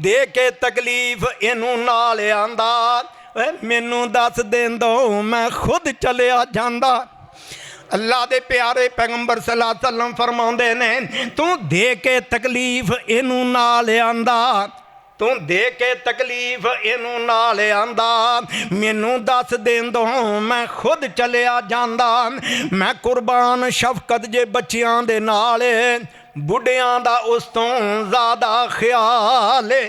दे के तकलीफ इनू नाल आंदा, मैनू दस देंदो मैं खुद चलिया जांदा। अल्लाह दे प्यारे पैगंबर सल्लल्लाहु अलैहि वसल्लम फरमाउंदे ने, तू दे के तकलीफ इनू नाल आंदा, तू दे के तकलीफ इनू नाल आंदा, मैनू दस देंदो मैं खुद चलिया जांदा। मैं कुर्बान शफकत जे बच्चियां दे नाल, बुढ़ियां दा उस तो ज़्यादा ख्याल है।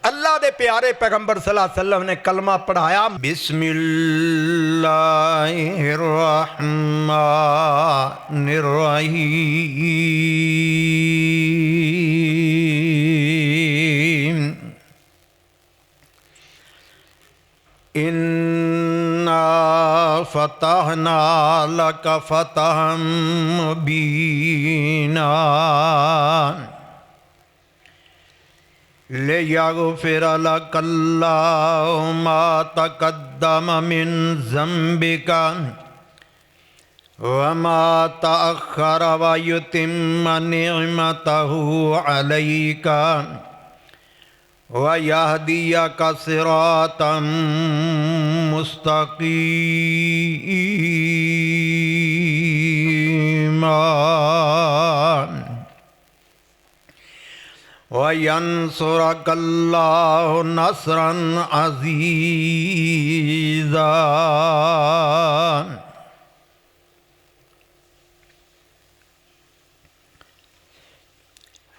अल्लाह दे प्यारे पैगंबर सल्लल्लाहु अलैहि वसल्लम ने कलमा पढ़ाया, बिस्मिल्लाहिर्रहमानिर्रहीम। इन्ना फतहना लक फतहम मुबीना लियग़फ़िर लकल्लाहु मा तक़द्दम मिन ज़ंबिका व मा तअख़्ख़र व युतिम्म निअमतहु अलैका व यहदियक सिरातम मुस्तक़ीमा वयंसुरकल्लाहु नस्रन अज़ीज़ा।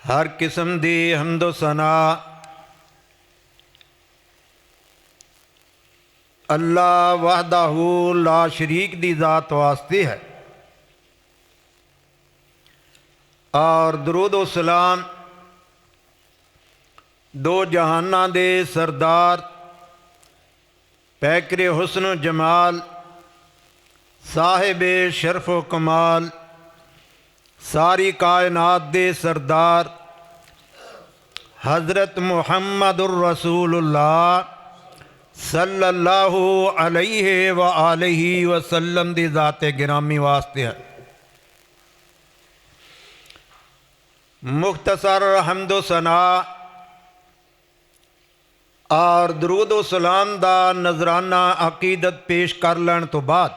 हर किस्म दी हम्दो सना अल्लाह वहदहू ला शरीक दी ज़ात वास्ते है, और दरूद व सलाम दो जहाना दे सरदार पैकरे हुस्न जमाल साहिबे शरफ़ व कमाल सारी कायनात दे सरदार हज़रत मुहम्मदुर रसूलुल्लाह सल्लल्लाहु अलैहि व आलिहि वसल्लम दी ज़ाते गिरामी वास्ते है। मुख्तसर हम्दो सना और दरूद व सलाम दा नजराना अकीदत पेश कर लैन तो बाद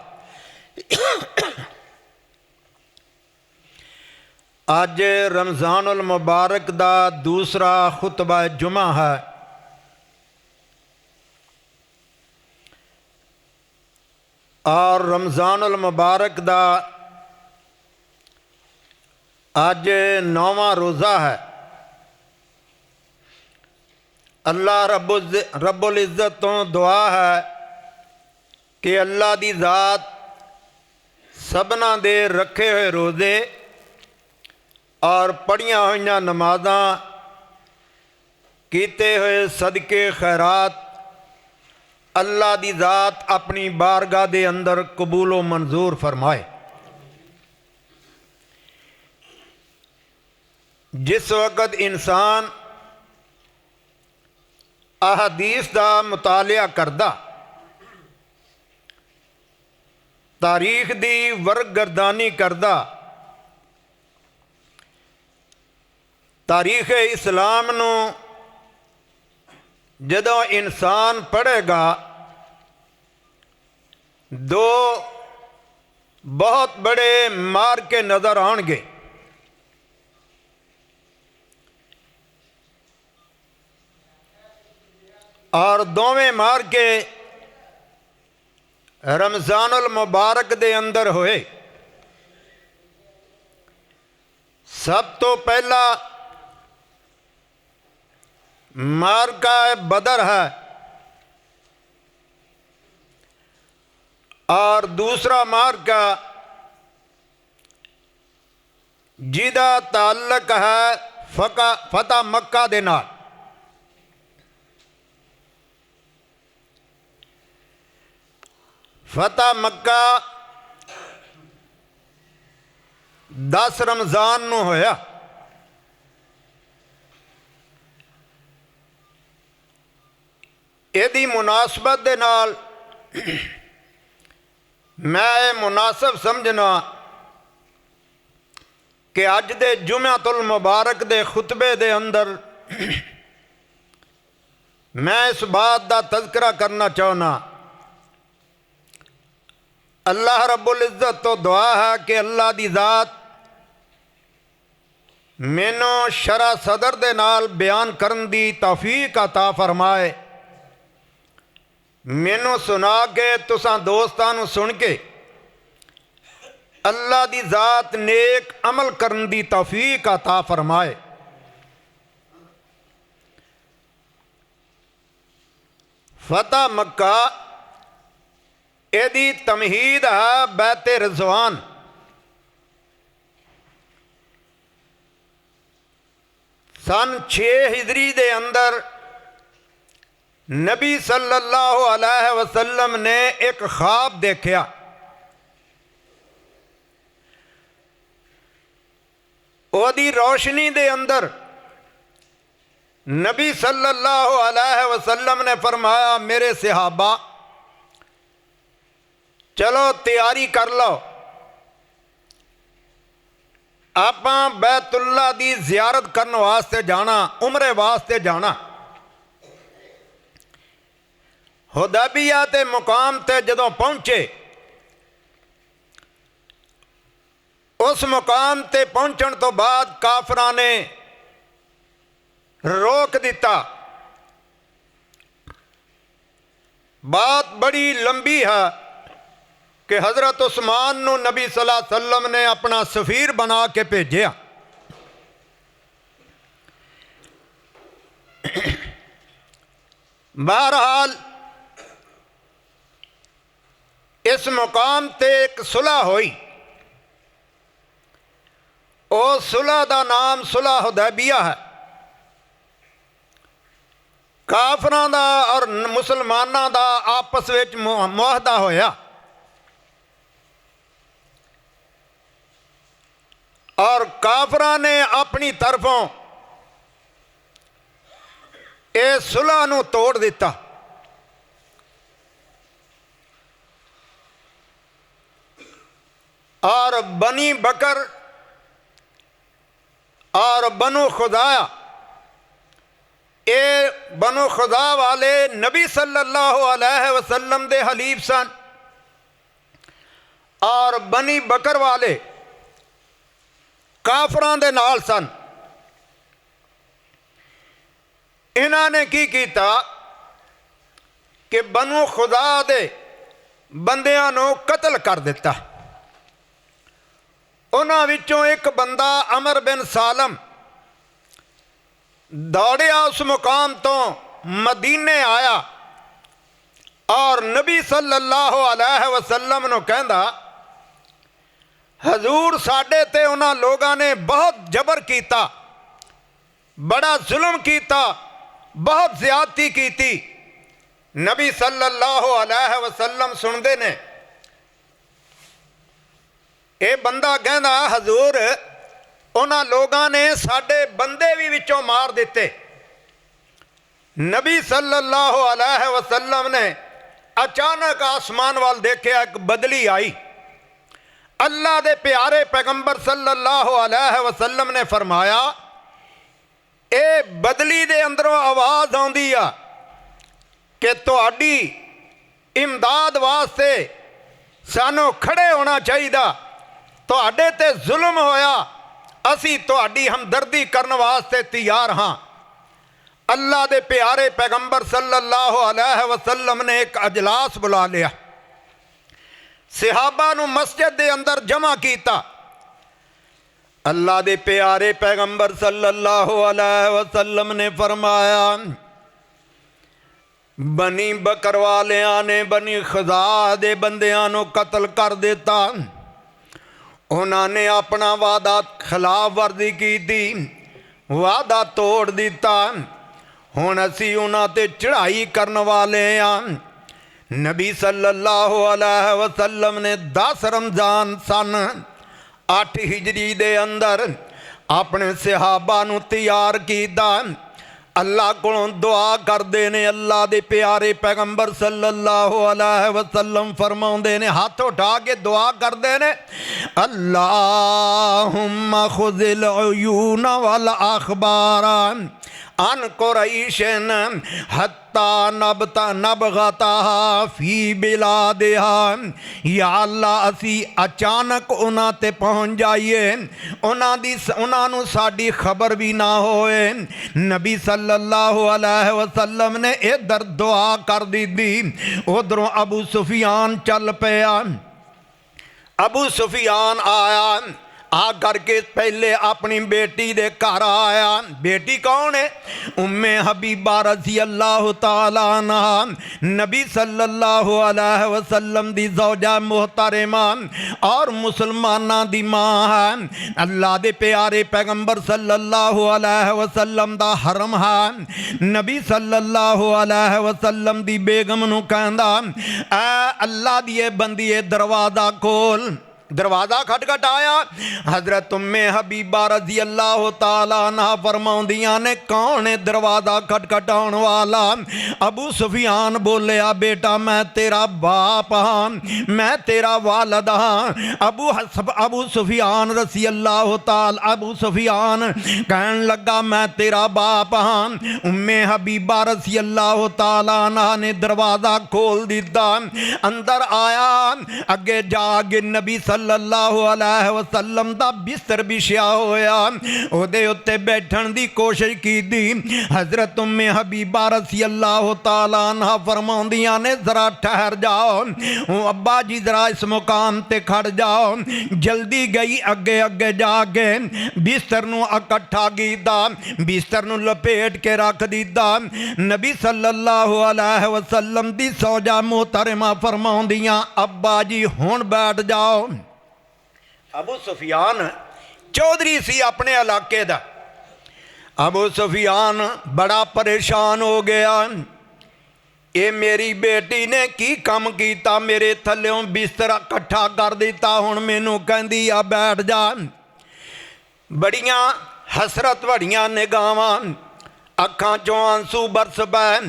अज रमज़ानुल मुबारक दा दूसरा खुतबा जुमा है। और रमज़ानुल मुबारक दा अज 9वां रोज़ा है। अल्लाह रब्बुल इज़्ज़त तो दुआ है कि अल्लाह दी ज़ात सबना दे रखे हुए रोज़े और पढ़िया हुई नमाज़ां कीते हुए सदके खैरात अल्लाह दी ज़ात अपनी बारगाह दे अंदर कबूलो मंजूर फरमाए। जिस वक़्त इंसान अहदीस का मुतालिया करदा, तारीख दी वर्गगर्दानी करदा, तारीख इस्लाम नूं जदों इंसान पढ़ेगा, दो बहुत बड़े मार्के नज़र आउणगे। और दोवें मार्के रमज़ानुल मुबारक दे अंदर होए। सब तो पहला मार्का बदर है और दूसरा मार्का जिदा ताल्लुक है फतह मक्का दे नाल। फतह मक्का 10 रमज़ान नूं होया। इहदी मुनासबत दे नाल मैं मुनासब समझना कि अज दे जुम्मतुल मुबारक दे खुतबे दे अंदर मैं इस बात का तज़किरा करना चाहना, अल्लाह रब्बुल इज़्ज़त तो दुआ है कि अल्लाह दी ज़ात मैनू शरा सदर दे नाल बयान करन दी तौफीक अता फरमाए। मैनू सुना के तुसां दोस्तां नू सुन के अल्लाह दी ज़ात नेक अमल करन दी तौफीक अता फरमाए। फतह मक्का एदी तमहीद है बैत रिज़वान। सन 6 हिजरी दे अंदर नबी सल्लल्लाहु अलैहि वसल्लम ने एक ख्वाब देखा। ओदी रोशनी दे अंदर नबी सल्लल्लाहु अलैहि वसल्लम ने फरमाया, मेरे सहाबा चलो तैयारी कर लो, आपां बैतुल्ला दी ज़ियारत करने वास्ते जाना, उमरे वास्ते जाना। हुदैबिया ते मुकाम ते जदों पहुंचे, उस मुकाम ते पहुंचण तो बाद काफरां ने रोक दिता। बात बड़ी लंबी है कि हज़रत उस्मान नू नबी सल्लल्लाहु अलैहि वसल्लम ने अपना सफ़ीर बना के भेजा। बहरहाल इस मुकाम ते एक सुलह हुई। उस सुलह का नाम सुलह हुदैबिया है। काफरां दा और मुसलमानां दा आपस विच मुआहदा होया और काफरां ने अपनी तरफों इस सुलह नूं तोड़ दिता। और बनी बकर और बनु खुदाया, ये बनु खुदा वाले नबी सल्लल्लाहु अलैहि वसल्लम दे हलीफ सन और बनी बकर वाले काफरां दे नाल सन। इन्हां ने की कीता कि बनु खुदा दे बंदियां नूं कतल कर दिता। उन्हां विचों एक बंदा अमर बिन सालम दौड़िया उस मुकाम तो मदीने आया और नबी सल्लल्लाहु अलैहि वसल्लम नूं कहंदा, हजूर साडे ते उन्हां लोगां ने बहुत जबर कीता, बड़ा जुल्म कीता, बहुत ज़्यादती कीती। नबी सल्लल्लाहु अलैहि वसल्लम सुनते ने। ये बंदा कहना, हजूर उन्हां लोगां ने साडे बंदे भी विचों मार दिते। नबी सल्लल्लाहु अलैहि वसल्लम ने अचानक आसमान वाल देखा, एक बदली आई। अल्लाह दे प्यारे पैगंबर सल्लल्लाहु अलैहि वसल्लम ने फरमाया, ए बदली दे अंदरों आवाज़ आउंदी आ कि तुहाडी इमदाद वास्ते सानू खड़े होना चाहिदा, तुहाडे ते जुल्म होया, असी तुहाडी हमदर्दी करने वास्ते तैयार हाँ। अल्लाह दे प्यारे पैगंबर सल्लल्लाहु अलैहि वसल्लम ने एक अजलास बुला लिया, सहाबा नू मस्जिद दे अंदर जमा किया। अल्लाह दे प्यारे पैगंबर सल्लल्लाहु अलैहि वसल्लम ने फरमाया, बनी बकर वालियां ने बनी खुदा दे बंदियां नू कतल कर दिता। उन्होंने अपना वादा खिलाफ वर्जी की थी, वादा तोड़ दिता। हुण असी उन्हां ते चढ़ाई करने वाले हाँ। नबी सल्लल्लाहु अलैहि वसल्लम ने 10 रमज़ान सन 8 हिजरी दे अंदर अपने सहाबा नू तैयार कीता। अल्लाह कोलों दुआ करते ने। अल्लाह दे प्यारे पैगंबर सल्लल्लाहु अलैहि वसल्लम फरमाउंदे ने, हाथ उठा के दुआ करते ने, अल्लाहुम्मा खुज़िल उयून वल अखबार अन कुरैशन हत्ता नबगता फी बिलादिहा। या अल्लाह असी अचानक उन्हां ते पहुँच जाइए, उन्हां नूं साडी खबर भी ना होए। नबी सल्लल्लाहु अलैहि वसल्लम ने इधर दुआ कर दी थी, उधरों अबू सुफियान चल पिया। अबू सुफियान आया, आ करके पहले अपनी बेटी दे घर आया। बेटी कौन है? उम्मे हबीबा रज़ी अल्लाह तआला अन्हा, नबी सल्लल्लाहु अलैहि वसल्लम दी ज़ौजा मुहतरमा और मुसलमाना दी मां है। अल्लाह दे प्यारे पैगंबर सल्लल्लाहु अलैहि वसल्लम दा हरम है। नबी सल्लल्लाहु अलैहि वसल्लम दी बेगम नूं कहंदा, ऐ अल्लाह दी बंदीए दरवाज़ा खोल। दरवाज़ा खटखटाया। हजरत उम्मे हबीबा रज़ी अल्लाह तआला अन्हा फरमाउंदियां ने, कौन है दरवाज़ा खटखटाउण वाला? अबू सुफियान बोलिया, बेटा मैं तेरा बाप हाँ, मैं तेरा वालद हाँ। अबू सुफियान रज़ी अल्लाह तआला, अबू सुफियान कहन लगा मैं तेरा बाप हाँ। उम्मे हबीबा रज़ी अल्लाह तआला अन्हा ने दरवाज़ा खोल दिता, अंदर आया। अगे जाके नबी सल्लल्लाहु अलैहि वसल्लम दा बिस्तर बिछिया होया, ओदे उत्ते बैठण दी कोशिश की दी। हजरत उम्मे हबीबा रज़ी अल्लाह तआला अन्हा फरमाउंदियां ने, जरा ठहर जाओ, अब्बा जी जरा इस मुकाम ते खड़ जाओ। जल्दी गई, अगे अगे जाके बिस्तर नूं इकट्ठा कीता, बिस्तर नूं लपेट के रख दिता। नबी सल्लल्लाहु अलैहि वसल्लम दी सौजा मोहतरमा फरमाउंदियां, अब्बा जी हुण बैठ जाओ। अबू सुफियान चौधरी सी अपने इलाके दा। अबू सुफियान बड़ा परेशान हो गया, ये मेरी बेटी ने की कम किया, मेरे थल्लों बिस्तर इकट्ठा कर दिता, हुण मैनू कहंदी आ बैठ जा। बड़ियां हसरत बड़ियां निगाहां, अखां चों आंसू बरस पै।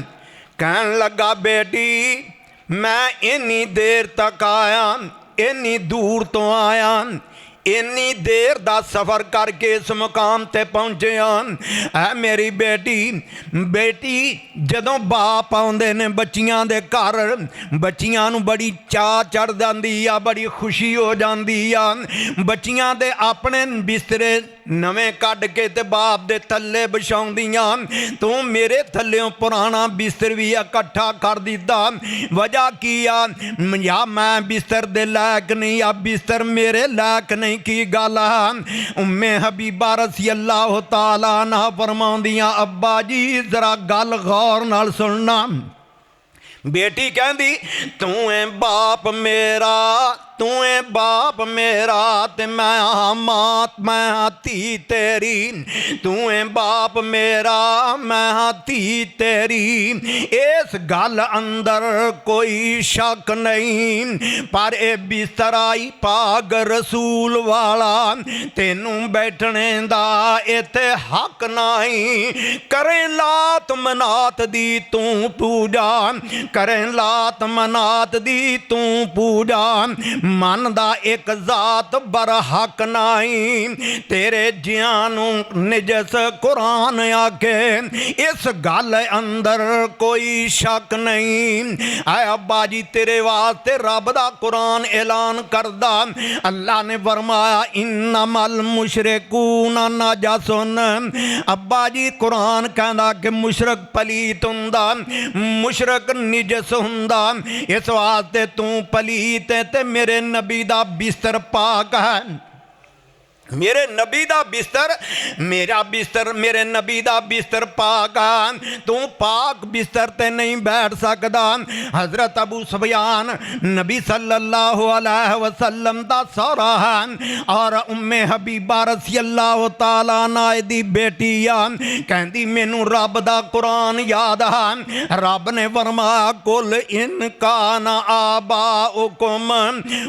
कहन लगा, बेटी मैं इन्नी देर तक आया, इन्नी दूर तो आया, इन्नी देर दा सफ़र करके इस मुकाम ते पहुँचे हैं। मेरी बेटी बेटी जदों बाप आउंदे ने बच्चियां दे घर, बच्चियां नूं बड़ी चाह चढ़ जाती आ, बड़ी खुशी हो जाती आ। बच्चियां दे अपने बिस्तरे नवें कढ़ के ते बाप दे थल्ले बिछाउंदियां। तू मेरे थल्लों पुराना बिस्तर भी इकट्ठा कर दिता, वजह की आ? या मैं बिस्तर दे लायक नहीं, या बिस्तर मेरे लायक नहीं, की गल है? उम्मे हबीबा रज़ी अल्लाह तआला अन्हा फरमाउंदियां, अब्बा जी जरा गल गौर नाल सुनना। बेटी कहंदी, तू है बाप मेरा, तू है बाप मेरा, ते मैं हाँ मां, मैं हाँ धी तेरी। तू है बाप मेरा, मैं हाँ धी तेरी, इस गल अंदर कोई शक नहीं। पर ए बिस्तर आई पाक रसूल वाला, तेनू बैठने दा इत्थे हक नहीं। करें लात मनात दी तू पूजा, करें लात मनात दी तू पूजा, मन दा एक जात बरहक नहीं। तेरे जियानू निजस कुरान आके, इस गल अंदर कोई शक नहीं। ऐ अब्बा जी तेरे वास्ते रब दा कुरान ऐलान करदा, अल्लाह ने फरमाया इन्नमल मुशरिकून नजसुन। अब्बा जी कुरान कहंदा कि मुशरक पलीत हुंदा, मुशरक निजस हुंदा। इस वास्ते तू पलीत है ते मेरे नबी दा बिस्तर पाक है। मेरे नबी दा बिस्तर, मेरा बिस्तर, मेरे नबी दा बिस्तर पाक है, तू पाक बिस्तर ते नहीं बैठ सकदा। हजरत अबू सुफियान नबी सल्लल्लाहु अलैहि वसल्लम दा सौरा है और उम्मे हबीबा रज़ी अल्लाह तआला अन्हा दी बेटी आ। कहंदी मैनू रब दा कुरान याद है, रब ने फरमाया कुल इन काना आबाउकुम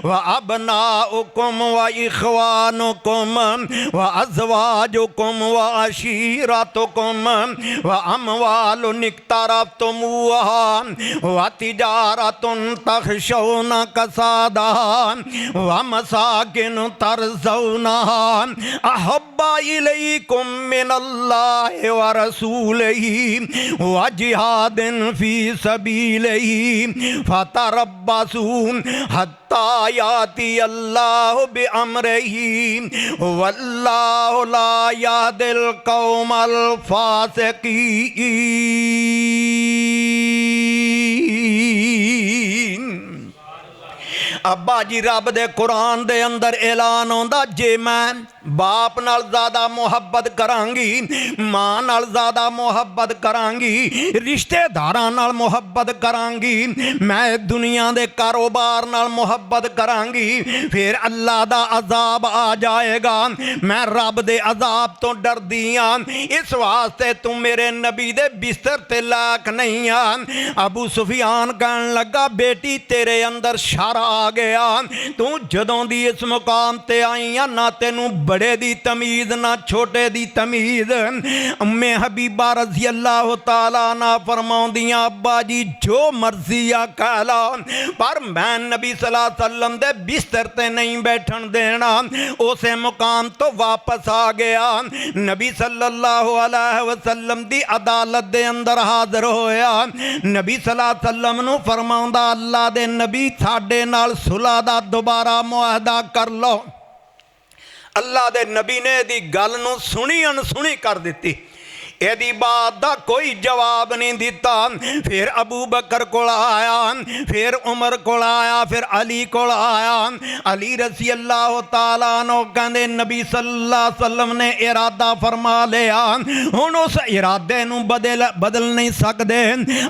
व अबनाउकुम व इखवानुकुम व अज़वाजुकुम व अशीरतुकुम व अमवालुन इक़्तरफ़्तुमूहा व तिजारतुन तख़शौना कसादहा व मसाकिन तरज़ौनहा अहब्बा इलैकुम मिनल्लाहि व रसूलिही व जिहादिन फ़ी सबीलिही फ़तरब्बसू हत्ता याती अल्लाहु बिअम्रिही वल्लाहु ला यहदिल कौमल फ़ासिक़ीन। अब्बा जी रब दे कुरान दे अंदर ऐलान आउंदा जे मैं बाप नाल ज़्यादा मुहब्बत करांगी, मां नाल ज़्यादा मुहब्बत करांगी, रिश्तेदारां नाल मुहब्बत करांगी, मैं दुनिया दे कारोबार नाल मुहब्बत करांगी, फिर अल्लाह दा अजाब आ जाएगा। मैं रब दे अजाब तो डरदी हां, इस वास्ते तू मेरे नबी दे बिस्तर ते लायक नहीं आ। अबू सुफियान कहन लगा बेटी तेरे अंदर शर आ गया, तू जदों दी इस मुकाम ते आई आ ना तेनू बड़े दी तमीज़ ना छोटे दी तमीज़। उम्मे हबीबा रज़ी अल्लाह तआला ना फरमाउंदियां अब्बा जी जो मर्जी आ कह ला, पर मैं नबी सल्लल्लाहु अलैहि वसल्लम दे बिस्तर ते नहीं बैठन देना। उसे मुकाम तो वापस आ गया, नबी सल्लल्लाहु अलैहि वसल्लम दी अदालत दे अंदर हाज़र होया। नबी सल्लल्लाहु अलैहि वसल्लम नू फरमाउंदा अल्लाह दे नबी साडे नाल सुलह दा दोबारा मुआहदा कर लो। अल्लाह दे नबी ने दी गल नूं सुनी अनसुनी कर दिती, यदी बात दा कोई जवाब नहीं दिता। फिर अबू बकर कोल आया, फिर उमर कोल आया, फिर अली कोल आया। अली रज़ी अल्लाह तआला अन्हु कहंदे नबी सल्लल्लाहु अलैहि वसल्लम ने इरादा फरमा लिया, हुण उस इरादे नूं बदल नहीं सकदे।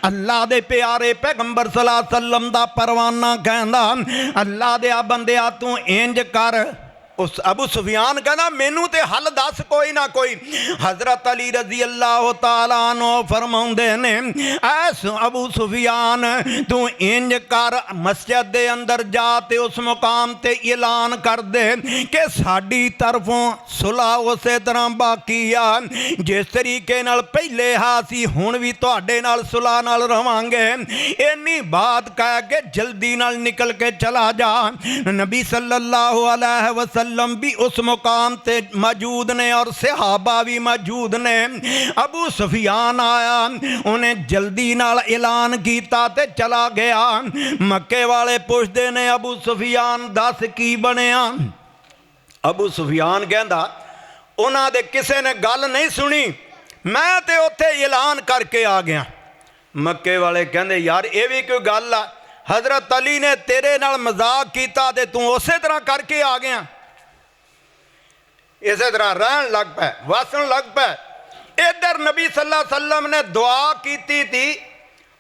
अल्लाह दे प्यारे पैगंबर सल्लल्लाहु अलैहि वसल्लम दा परवाना कहंदा अल्लाह दे बंदिया तू इंज कर। उस अबू सुफियान कहना मैनू तो हल दस कोई ना कोई। हज़रत अली रज़ी अल्लाह तआला अन्हु फरमाउंदे ने ऐस अबू सुफियान तू इंज कर, मस्जिद दे अंदर जा ते उस मुकाम ते ऐलान कर दे कि साडी तरफों सुलह उस तरह बाकी आ जिस तरीके नाल पहले हा सी, हुण भी तुहाडे नाल सुलह नाल रवांगे। इन्नी बात कह के जल्दी नाल निकल के चला जा। नबी सल्लल्लाहु अलैहि वसल्लम भी उस मुकाम ते मौजूद ने और सहाबा भी मौजूद ने। अबू सुफियान आया, उन्हें जल्दी नाल ऐलान किया ते चला गया। मक्के वाले पुछदे ने अबू सुफियान दस की बनिया। अबू सुफियान कहंदा उन्हां दे किसे ने गल नहीं सुनी, मैं ते उत्थे ऐलान करके आ गया। मक्के वाले कहंदे यार ये भी कोई गल आ, हज़रत अली ने तेरे नाल मजाक किया ते तू उस तरह करके आ गया। इस तरह रहन लग पे, वसन लग पे। इधर नबी सल्लल्लाहु अलैहि वसल्लम ने दुआ की थी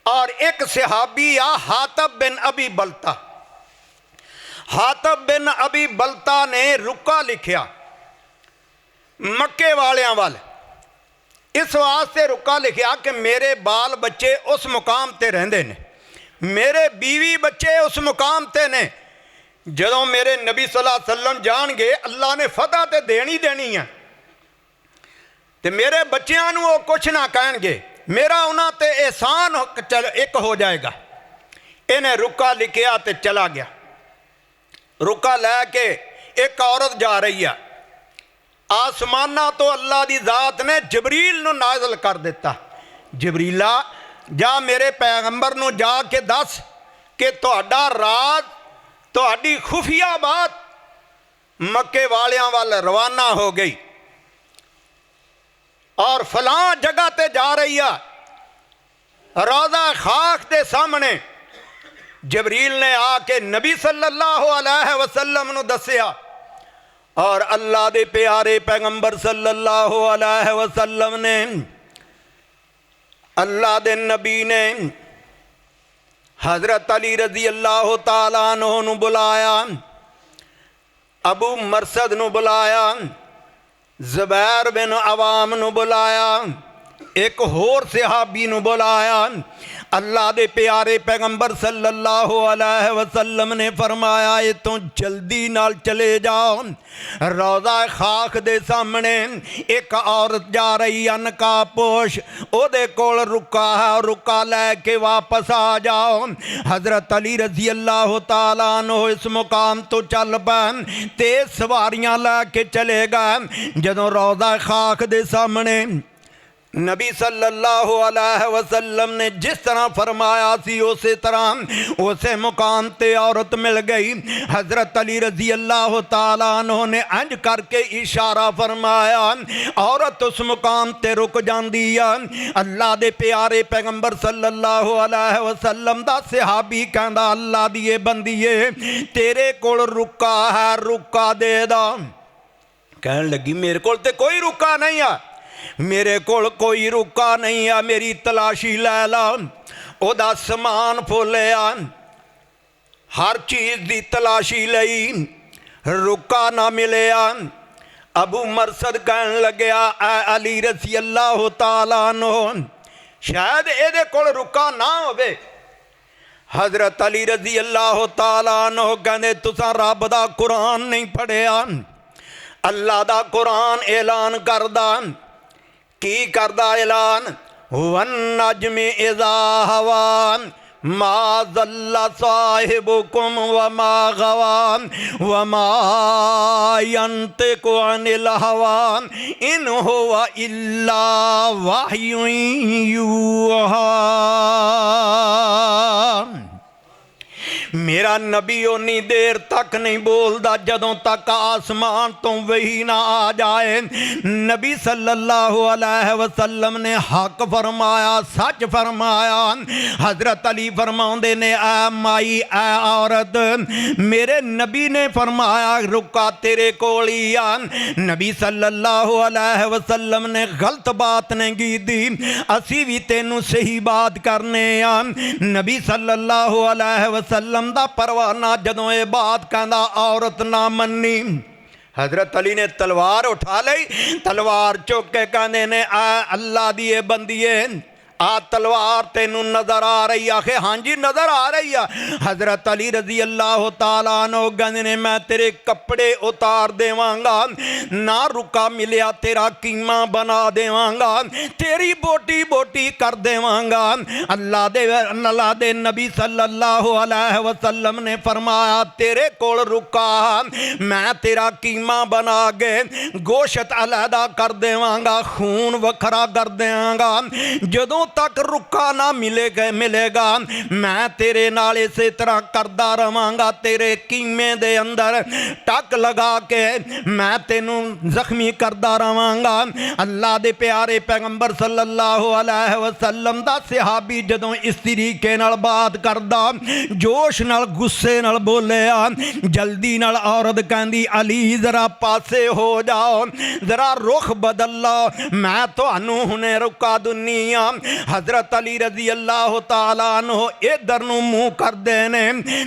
और एक सहाबी आ हातिब बिन अबी बलता, हातिब बिन अबी बलता ने रुका लिखिया मक्के वालियां वाल, इस वास्ते रुका लिखिया कि मेरे बाल बच्चे उस मुकाम ते रहंदे ने, मेरे बीवी बच्चे उस मुकाम ते ने। जदों मेरे नबी सल्लल्लाहु अलैहि वसल्लम जाणगे अल्लाह ने फतह ते देनी देनी है, ते मेरे बच्चियां नूं वो कुछ ना कहणगे, मेरा उन्हां ते एहसान एक हो जाएगा। इन्हें रुका लिखिया ते चला गया। रुका लैके एक औरत जा रही है, आसमाना तो अल्लाह दी जात ने जबरील नूं नाज़िल कर दिता, जबरीला जा मेरे पैगंबर नूं जा के दस कि तुहाडा राज, तुहाडी खुफिया बात मक्के वालियां वाल रवाना हो गई और फलां जगह ते जा रही है। रोज़ा खाक के सामने जबरील ने आके नबी सल्लल्लाहु अलैहि वसल्लम नूं दस्सिया और अल्लाह दे प्यारे पैगंबर सल्लल्लाहु अलैहि वसल्लम ने, अल्लाह दे नबी ने हज़रत अली रज़ी अल्लाह तआला अन्हु नूं बुलाया, अबू मरसद नूं बुलाया, ज़ुबैर बिन अवाम नूं बुलाया, एक होर सहाबी नूं बुलाया। अल्लाह दे प्यारे पैगंबर सल्लल्लाहु अलैहि वसल्लम ने फरमाया इतों जल्दी नाल चले जाओ। रौज़ा खाक दे सामने एक औरत जा रही है नकाबपोश, ओदे कोल रुका है, रुका लैके वापस आ जाओ। हज़रत अली रज़ी अल्लाह तआला अन्हु इस मुकाम तो चल पे ते सवारियां लैके चले गए। जदों रौज़ा खाक दे सामने नबी सल्लल्लाहु अलैहि वसल्लम ने जिस तरह फरमाया सी उस तरह उसे मुकाम ते औरत मिल गई। हज़रत अली रज़ी अल्लाह तआला अन्हु ने इंज करके इशारा फरमाया, औरत उस मुकाम ते रुक जाती है। अल्लाह दे प्यारे पैगंबर सल्लल्लाहु अलैहि वसल्लम दा सहाबी कहंदा अल्लाह दी बंदीए तेरे कोल रुका है, रुका दे दा। कहन लगी मेरे कोल ते कोई रुका नहीं है, मेरे कोल कोई रुका नहीं है, मेरी तलाशी लै ला। ओदा समान फोलिया, हर चीज़ की तलाशी लई, रुका ना मिलिया। अबू मरसद कहन लग्या ऐ अली रज़ी अल्लाह तआला अन्हु शायद इहदे कोल रुका ना होवे। हज़रत अली रज़ी अल्लाह तआला अन्हु कहंदे तुसां रब दा कुरान नहीं पढ़िया। अल्लाह दा कुरान ऐलान करदा की करदा ऐलान, वन नज्मि इज़ा हवा मा ज़ल्ला साहिबुकुम व मा गवा व मा यंतिकु अनिल हवा इन हुवा इल्ला वह्युन यूहा। मेरा नबी उन्नी देर तक नहीं बोलता जदों तक आसमान तो वही ना आ जाए। नबी सल्लल्लाहु अलैहि वसल्लम ने हक फरमाया, सच फरमाया। हज़रत अली फरमाउंदे ने ऐ माई ऐ औरत, मेरे नबी ने फरमाया रुका तेरे कोल ही आ। नबी सल्लल्लाहु अलैहि वसल्लम ने गलत बात नहीं की दी, असी भी तेनू सही बात करने आ। नबी सल्लल्लाहु अलैहि वसल्लम दा परवाना जदों ये बात कहंदा औरत ना मन्नी। हज़रत अली ने तलवार उठा ली, तलवार चुक के कहंदे ने आ अल्लाह दी बंदीए आ तलवार तेनू नजर आ रही? आखे हाँ जी नजर आ रही है। हज़रत अली रज़ी अल्लाह तआला अन्हु कहंदे ने मैं तेरे कपड़े उतार देवांगा, ना रुका मिलिया तेरा कीमा बना देवांगा, तेरी बोटी बोटी कर देवांगा। अल्लाह दे नबी सल्लल्लाहु अलैहि वसल्लम ने फरमाया तेरे कोल रुका मैं तेरा कीमा बना के गोश्त अलहदा कर देवांगा, खून वखरा कर देवांगा। जदों तक रुका ना मिलेगा मैं तेरे नाल इसे तरह करदा रवांगा। तेरे कीमे दे अंदर टक लगा के मैं तेनू जख्मी करदा रवांगा। अल्लाह दे प्यारे पैगंबर सल्लल्लाहु अलैहि वसल्लम दा सहाबी जदों इस तरीके नाल बात करदा, जोश नाल गुस्से नाल बोलिया। जल्दी नाल औरत कहंदी अली जरा पासे हो जाओ, जरा रुख बदल लो, मैं तुहानू हुणे रुका दुन्नी आ। हज़रत अली रज़ी अल्लाह तआला अन्हु इधर नूं मुँह करदे ने।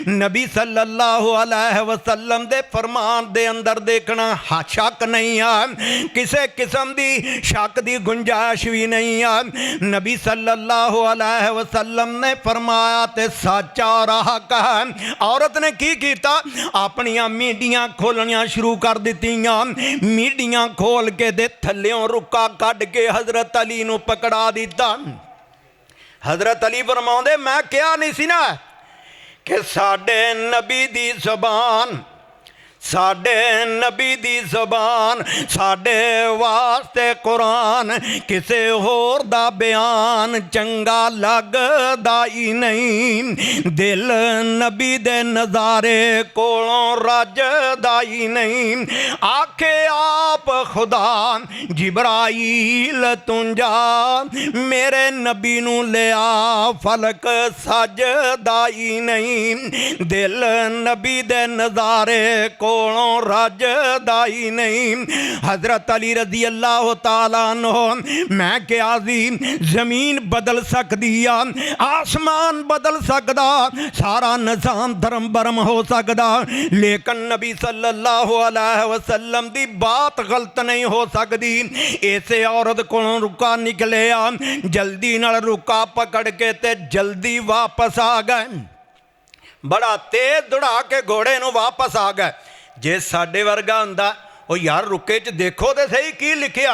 नबी सल्लल्लाहु अलैहि वसल्लम दे फरमान दे अंदर देखना शक नहीं है, किसी किस्म दी शक दी गुंजाइश भी नहीं है। नबी सल्लल्लाहु अलैहि वसल्लम ने फरमाया ते सच और हक है। औरत ने की कीता, अपनियां मीडियां खोलनियां शुरू कर दित्तियां। मीडियां खोल के दे थल्लियों रुका कढ़ के हज़रत अली नूं पकड़ा दिता। हज़रत अली फरमाउंदे मैं क्या नहीं सी ना कि साडे नबी दी ज़बान, साडे नबी दी ज़बान, साडे वास्ते कुरान किसे होर दा बयान चंगा लगदा ही नहीं। दिल नबी दे नज़ारे कोलों रजदा ही नहीं। आखे आप खुदा जिब्राईल तुंजा मेरे नबी नू लिया फलक सजदा ही नहीं। दिल नबी दे नज़ारे को कोलों रजदा ही नहीं। हज़रत अली रज़ी अल्लाह तआला अन्हु मैं क्या सी जमीन बदल सकदी आ, आसमान बदल सकदा, सारा निज़ाम धर्म बरम हो सकदा, लेकिन नबी सल्लल्लाहु अलैहि वसल्लम दी बात गलत नहीं हो सकती। इसे औरत कोलों रुका निकले आ, जल्दी नाल रुका पकड़ के ते जल्दी वापस आ गए। बड़ा तेज दौड़ा के घोड़े नूं वापस आ गए। जे साडे वर्गा हुंदा ओ यार रुके च देखो तो सही की लिखिया,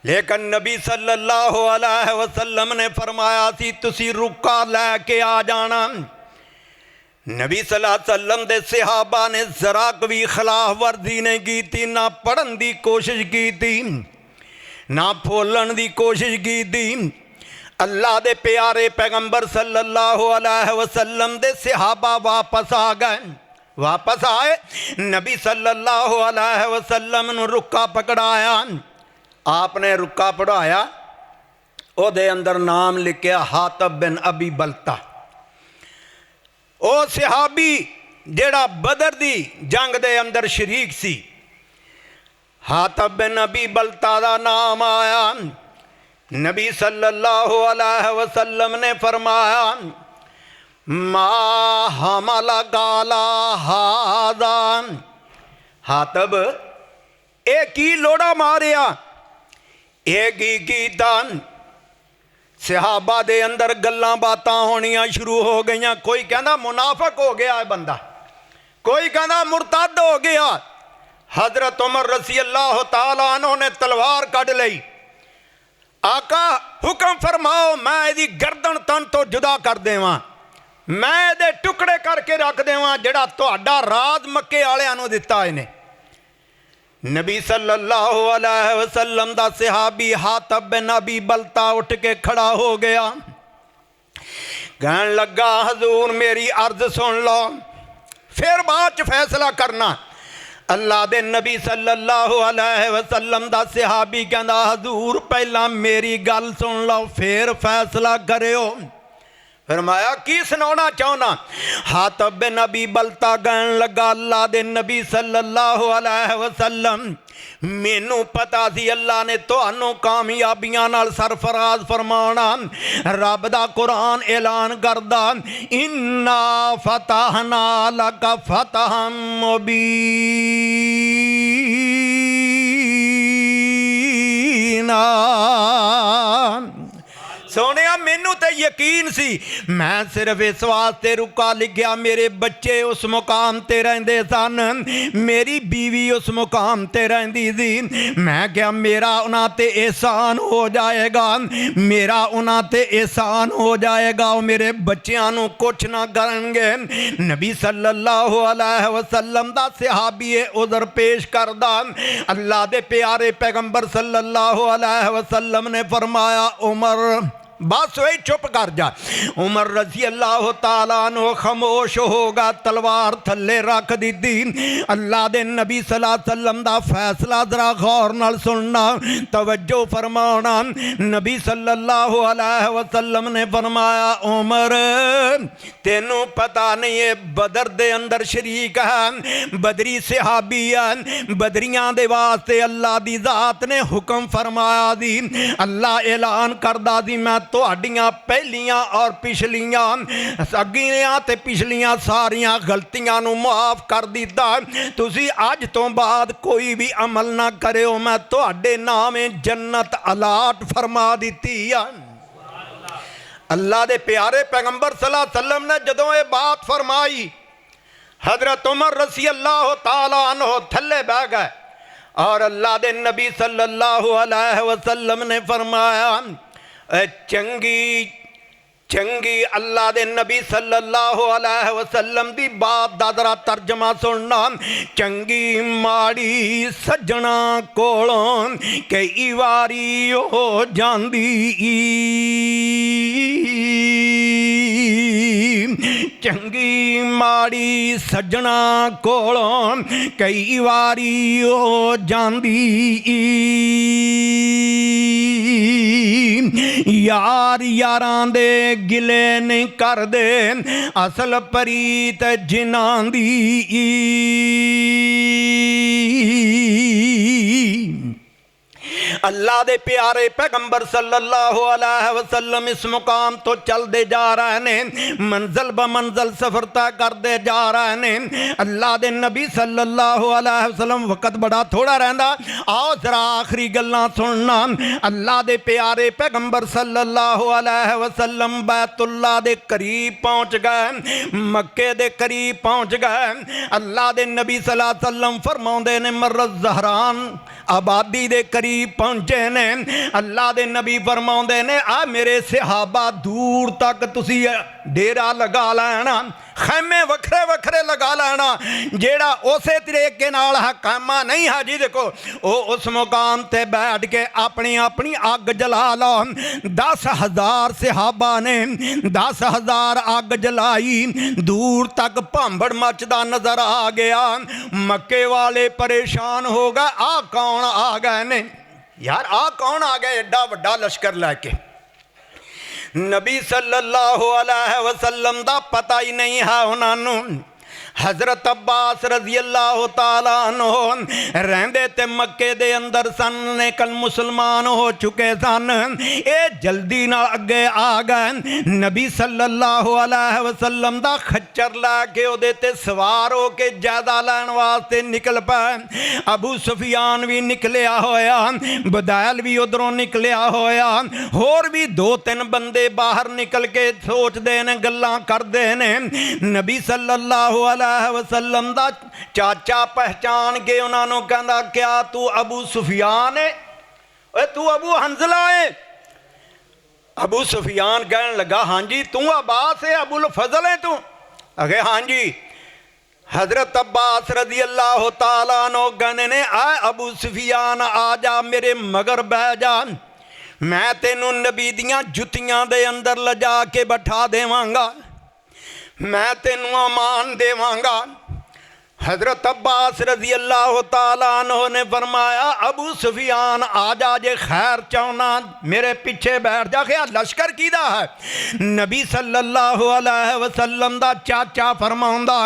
लेकिन नबी सल्लल्लाहु अलैहि वसल्लम ने फरमाया सी तुसी रुका लैके आ जाना। नबी सल्लल्लाहु अलैहि वसल्लम दे सहाबा ने जरा भी खिलाफ वर्जी नहीं की थी, ना पढ़न की कोशिश की थी, ना फोलन की कोशिश की थी। अल्लाह दे प्यारे पैगंबर सल्लल्लाहु अलैहि वसल्लम दे सहाबा वापस आ गए। वापस आए, नबी सल्लल्लाहु अलैहि वसल्लम नूं रुक्का पकड़ाया। आपने रुक्का पढ़ाया, ओदे अंदर नाम लिखिया हातिब बिन अबी बलता। ओ सहाबी जेड़ा बदर दी जंग दे अंदर शरीक सी, हातिब बिन अबी बलता दा नाम आया। नबी सल्लल्लाहु अलैहि वसल्लम ने फरमाया मा हमला गाला हादा, हातिब ए की लोड़ा मारिया, ए की दान। सहाबा दे अंदर गल्लां बातां होनियां शुरू हो गई। कोई कहना मुनाफिक हो गया है बंदा, कोई कहना मुरतद हो गया। हजरत उमर रज़ी अल्लाह तआला अन्हु ने तलवार कढ़ लई। आका हुक्म फरमाओ मैं इहदी गर्दन तन तो जुदा कर देवां, मैं इहदे टुकड़े करके रख देवां जिहड़ा तुहाडा राज मक्के वालियां नूं दित्ता इहने। नबी सल्लल्लाहु अलैहि वसल्लम दा सहाबी हातिब बिन अबी बलता उठ के खड़ा हो गया। कहन लगा हजूर मेरी अर्ज सुन लो, फिर बाद च फैसला करना। अल्लाह दे नबी सल्लल्लाहु अलैहि वसल्लम दा सहाबी कहंदा हजूर पहला मेरी गल सुन लो फिर फैसला करियो। फरमाया की सुनाना चाहना। हातिब बिन अबी बलता कहन लगा अल्लाह दे नबी सल्लल्लाहु अलैहि वसल्लम मैनू पता सी अल्लाह ने तुहानू कामयाबियां नाल सरफराज फरमाना। रब दा कुरान ऐलान करदा इन्ना फतहना लका फतहम मुबीना। सोने मैनू तो यकीन सी, मैं सिर्फ इस वास्ते रुका लिखिया मेरे बच्चे उस मुकाम ते रहंदे सन, मेरी बीवी उस मुकाम ते रहंदी सी। मैं क्या मेरा उन्हां ते एहसान हो जाएगा, मेरा उन्हां ते एहसान हो जाएगा, वो मेरे बच्चियां नू कुछ ना करनगे। नबी सल्लल्लाहु अलैहि वसल्लम दा सहाबी उज़र पेश करदा। अल्लाह दे प्यारे पैगंबर सल्लल्लाहु अलैहि वसल्लम ने फरमाया उमर बस वही चुप कर जा। उमर रज़ी अल्लाह तआला अन्हु खामोश होगा, तलवार थल्ले रख दी। अल्लाह दे नबी सल्लल्लाहु अलैहि वसल्लम दा फैसला जरा गौर नाल सुनना, तवज्जो फरमाना। नबी सल्लल्लाहु अलैहि वसल्लम ने फरमाया उमर तेनू पता नहीं है बदर दे अंदर शरीक है, बदरी सहाबी है, बदरियां दे वास्ते अल्लाह दी जात ने हुक्म फरमाया दी। अल्लाह ऐलान करदा दी मैं तुहाडियां पहलियां और पिछलियां अगियां ते पिछलियां सारियां गलतियां नूं माफ कर दिता। तुसी अज तो बाद कोई भी अमल ना करियो, मैं तुहाडे नामे जन्नत अलाट फरमा दी है। अल्लाह दे प्यारे पैगंबर सल्लल्लाहु अलैहि वसल्लम ने जदों ये बात फरमाई, हजरत उमर रज़ी अल्लाह तआला अन्हु थल्ले बह गए और अल्लाह दे नबी सल्लल्लाहु अलैहि वसल्लम ने फरमाया चंगी चंगी अल्लाह दे नबी सल्लल्लाहु अलैहि वसल्लम दी बात दा जरा तर्जमा सुनना। चंगी माड़ी सज्जणा कोलों कई वारी हो जांदी, चंगी माड़ी सज्जणा कोलों कई वारी हो जांदी। यार यारां दे गिले नहीं करदे असल परीत जिन्हां दी अल्लाह दे प्यारे पैगंबर सल्लल्लाहु अलैहि वसल्लम इस मुकाम तो चलते जा रहे ने मंजिल ब मंजिल सफर तय करते जा रहे ने अल्लाह दे नबी सल्लल्लाहु अलैहि वसल्लम वक्त बड़ा थोड़ा रहंदा आओ जरा आखिरी गल्लां सुनना अल्लाह दे प्यारे पैगंबर सल्लल्लाहु अलैहि वसल्लम बैतुल्लाह दे करीब पहुंच गए मक्के दे करीब पहुंच गए अल्लाह दे नबी सल्लल्लाहु अलैहि वसल्लम फरमाउंदे ने मर्रज ज़हरान आबादी दे करीब पहुंचे ने अल्लाह दे नबी फरमाउंदे ने आ मेरे सहाबा दूर तक तुसी डेरा लगा लेना खैमे वखरे वखरे लगा लेना जेड़ा उसे तरीके नाल हकामा नहीं है जी देखो वो उस मुकाम ते बैठ के अपनी अपनी अग जला लो 10,000 सहाबा ने 10,000 अग जलाई दूर तक भांबड़ मचदा नजर आ गया मक्के वाले परेशान हो गए आ कौन आ गए ने यार आ कौन आ गए एडा वड्डा लश्कर लैके नबी सल्लल्लाहु अलैहि वसल्लम दा पता ही नहीं है उन्होंने हज़रत अब्बास रज़ी अल्लाह तआला अन्हु रहंदे ते मक्के दे अंदर सन ने कल मुसलमान हो चुके सन ये जल्दी ना अगे आ गए नबी सल्लल्लाहु अलैहि वसल्लम दा खच्चर लैके ओदे ते सवार हो के जायदा लैन वास्ते निकल पाए अबू सुफियान भी निकलिया होया बदैल भी उधरों निकलिया होया होर भी 2-3 बंदे बाहर निकल के सोचते ने गल्लां करते ने नबी सल्लल्लाहु अलैहि वसल्लम दा चाचा पहचान के उन्होंने कहता क्या तू अबू सुफियान है तू अबू हंजला है अबू सुफियान कहने लगा हाँ जी तू अब्बास है अबुल फजल है तू अगे हाँ जी हजरत अब्बास रजी अल्लाह तआला अन्हु कहने ने आ अबू सुफियान आ जा मेरे मगर बह जा मैं तेनू नबी दियां जुतियां दे अंदर लजा के बैठा देवांगा मैं तेनू अमान देवांगा हजरत अब्बास रजी अल्लाह तआला अन्हु ने फरमाया अबू सुफियान आ जा जे खैर चाहना मेरे पीछे बैठ जा क्या लश्कर कीदा है नबी सल्लल्लाहु अलैहि वसल्लम दा चाचा फरमाउंदा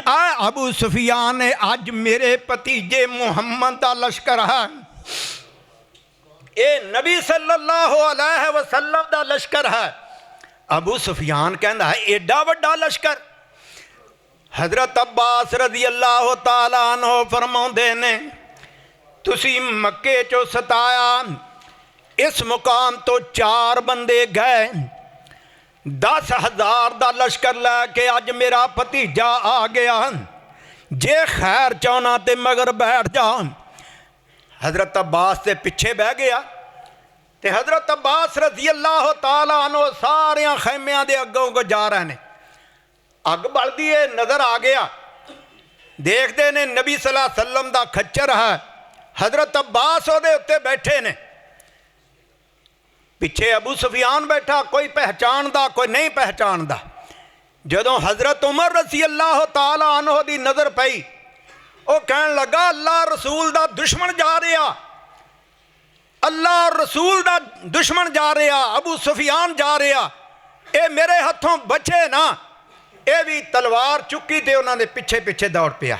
आ अबू सुफियान ने अज मेरे भतीजे मुहम्मद दा लश्कर है ये नबी सल्लल्लाहु अलैहि वसल्लम दा लश्कर है अबू सुफियान कहता है एडा वड्डा लश्कर हजरत अब्बास रजी अल्लाह तआला अन्हु फरमाउंदे ने तुसी मक्के चो सताया इस मुकाम तो 4 बंदे गए 10,000 दा लश्कर लैके अज मेरा भतीजा आ गया जे खैर चाहना तो मगर बैठ जा हजरत अब्बास के पिछे बह गया ते हजरत अब्बास रजी अल्लाह तआला अन्हु सारे खैमियां दे अगों को जा रहे ने अग बलदी है नज़र आ गया देखते ने नबी सल्लल्लाहु अलैहि वसल्लम दा खच्चर है हजरत अब्बास ओदे उत्ते बैठे ने पिछे अबू सुफियान बैठा कोई पहचानदा कोई नहीं पहचानदा जदों हजरत उमर रजी अल्लाह तआला अन्हु दी नज़र पई वो कहन लगा अल्लाह रसूल दा दुश्मन जा रहा अल्लाह रसूल दा दुश्मन जा रहा अबू सुफियान जा रहा ये मेरे हथों बचे ना ये भी तलवार चुकी तो उन्होंने पिछे पिछे दौड़ पिया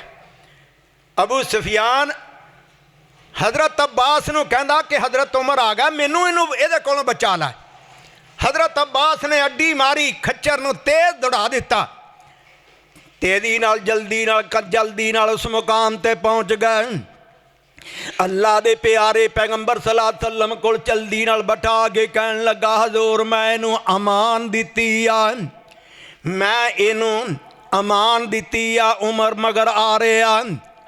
अबू सुफियान हजरत अब्बास नूं कहंदा कि हजरत उमर आ गया मैनू इनू ये कोलों बचा ला हजरत अब्बास ने अड्डी मारी खच्चर नूं तेज दौड़ा दिता तेजी नाल जल्दी नाल उस मुकाम ते पहुँच गए अल्लाह दे प्यारे पैगंबर सल्लल्लाहु अलैहि वसल्लम कोल जल्दी नाल बैठा के कहन लगा हजूर मैं इनू अमान दिती आ मैं इनू अमान दिती आ उमर मगर आ रहा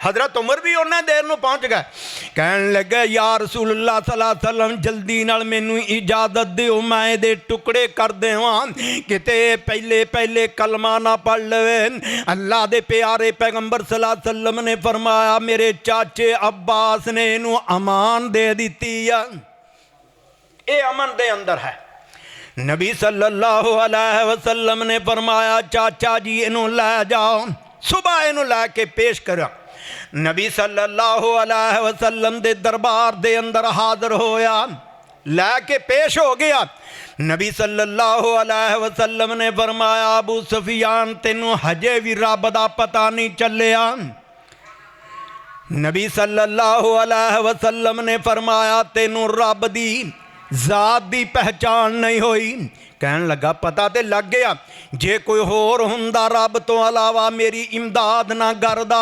हजरत उमर भी उन्हें देर नूं पहुँच गए कहन लगे या रसूलुल्लाह सल्लल्लाहु अलैहि वसल्लम जल्दी नाल मैनू इजाजत दिओ मैं इहदे टुकड़े कर देवां किते पहले पहले कलमा ना पढ़ लवे अल्लाह दे प्यारे पैगंबर सल्लल्लाहु अलैहि वसल्लम ने फरमाया मेरे चाचे अब्बास ने इनू अमान दे दी है ये अमन दे अंदर है नबी सल्लल्लाहु अलैहि वसल्लम ने फरमाया चाचा जी इनू लै जाओ सुबह इनू लैके पेश करो नबी सल्लल्लाहु अलैहि वसल्लम दे दरबार दे अंदर हाजिर होया लैके पेश हो गया नबी सल्लल्लाहु अलैहि वसल्लम ने फरमाया अबू सुफियान तेनू हजे भी रब दा पता नहीं चलिया। नबी सल्लल्लाहु अलैहि वसल्लम ने फरमाया तेनू रब दी जात दी पहचान नहीं हुई। कहन लगा पता तो लग गया, जे कोई होर हुंदा रब तो अलावा मेरी इमदाद ना करदा।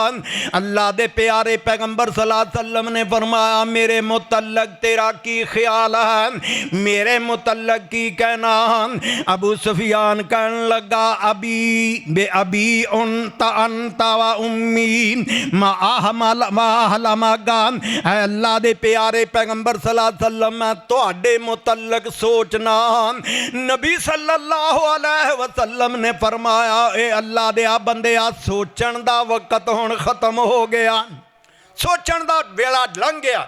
अल्लाह दे प्यारे पैगंबर सल्लल्लाहु अलैहि वसल्लम ने फरमाया मेरे मुतल्लक तेरा की ख्याल है, मेरे मुतल्लक की कहना। अबू सुफियान कहन लगा अबी बे अबी अंता व उम्मी मा अहलमागा। अल्लाह दे प्यारे पैगंबर सल्लल्लाहु अलैहि वसल्लम मैं तुहाडे मुतल्लक सोचना। नबी सल्लल्लाहु अलैहि वसल्लम ने फरमाया ए अल्लाह दे बंदे सोचण दा वक्त हुण खत्म हो गया, सोचण दा वेला लंघ गया।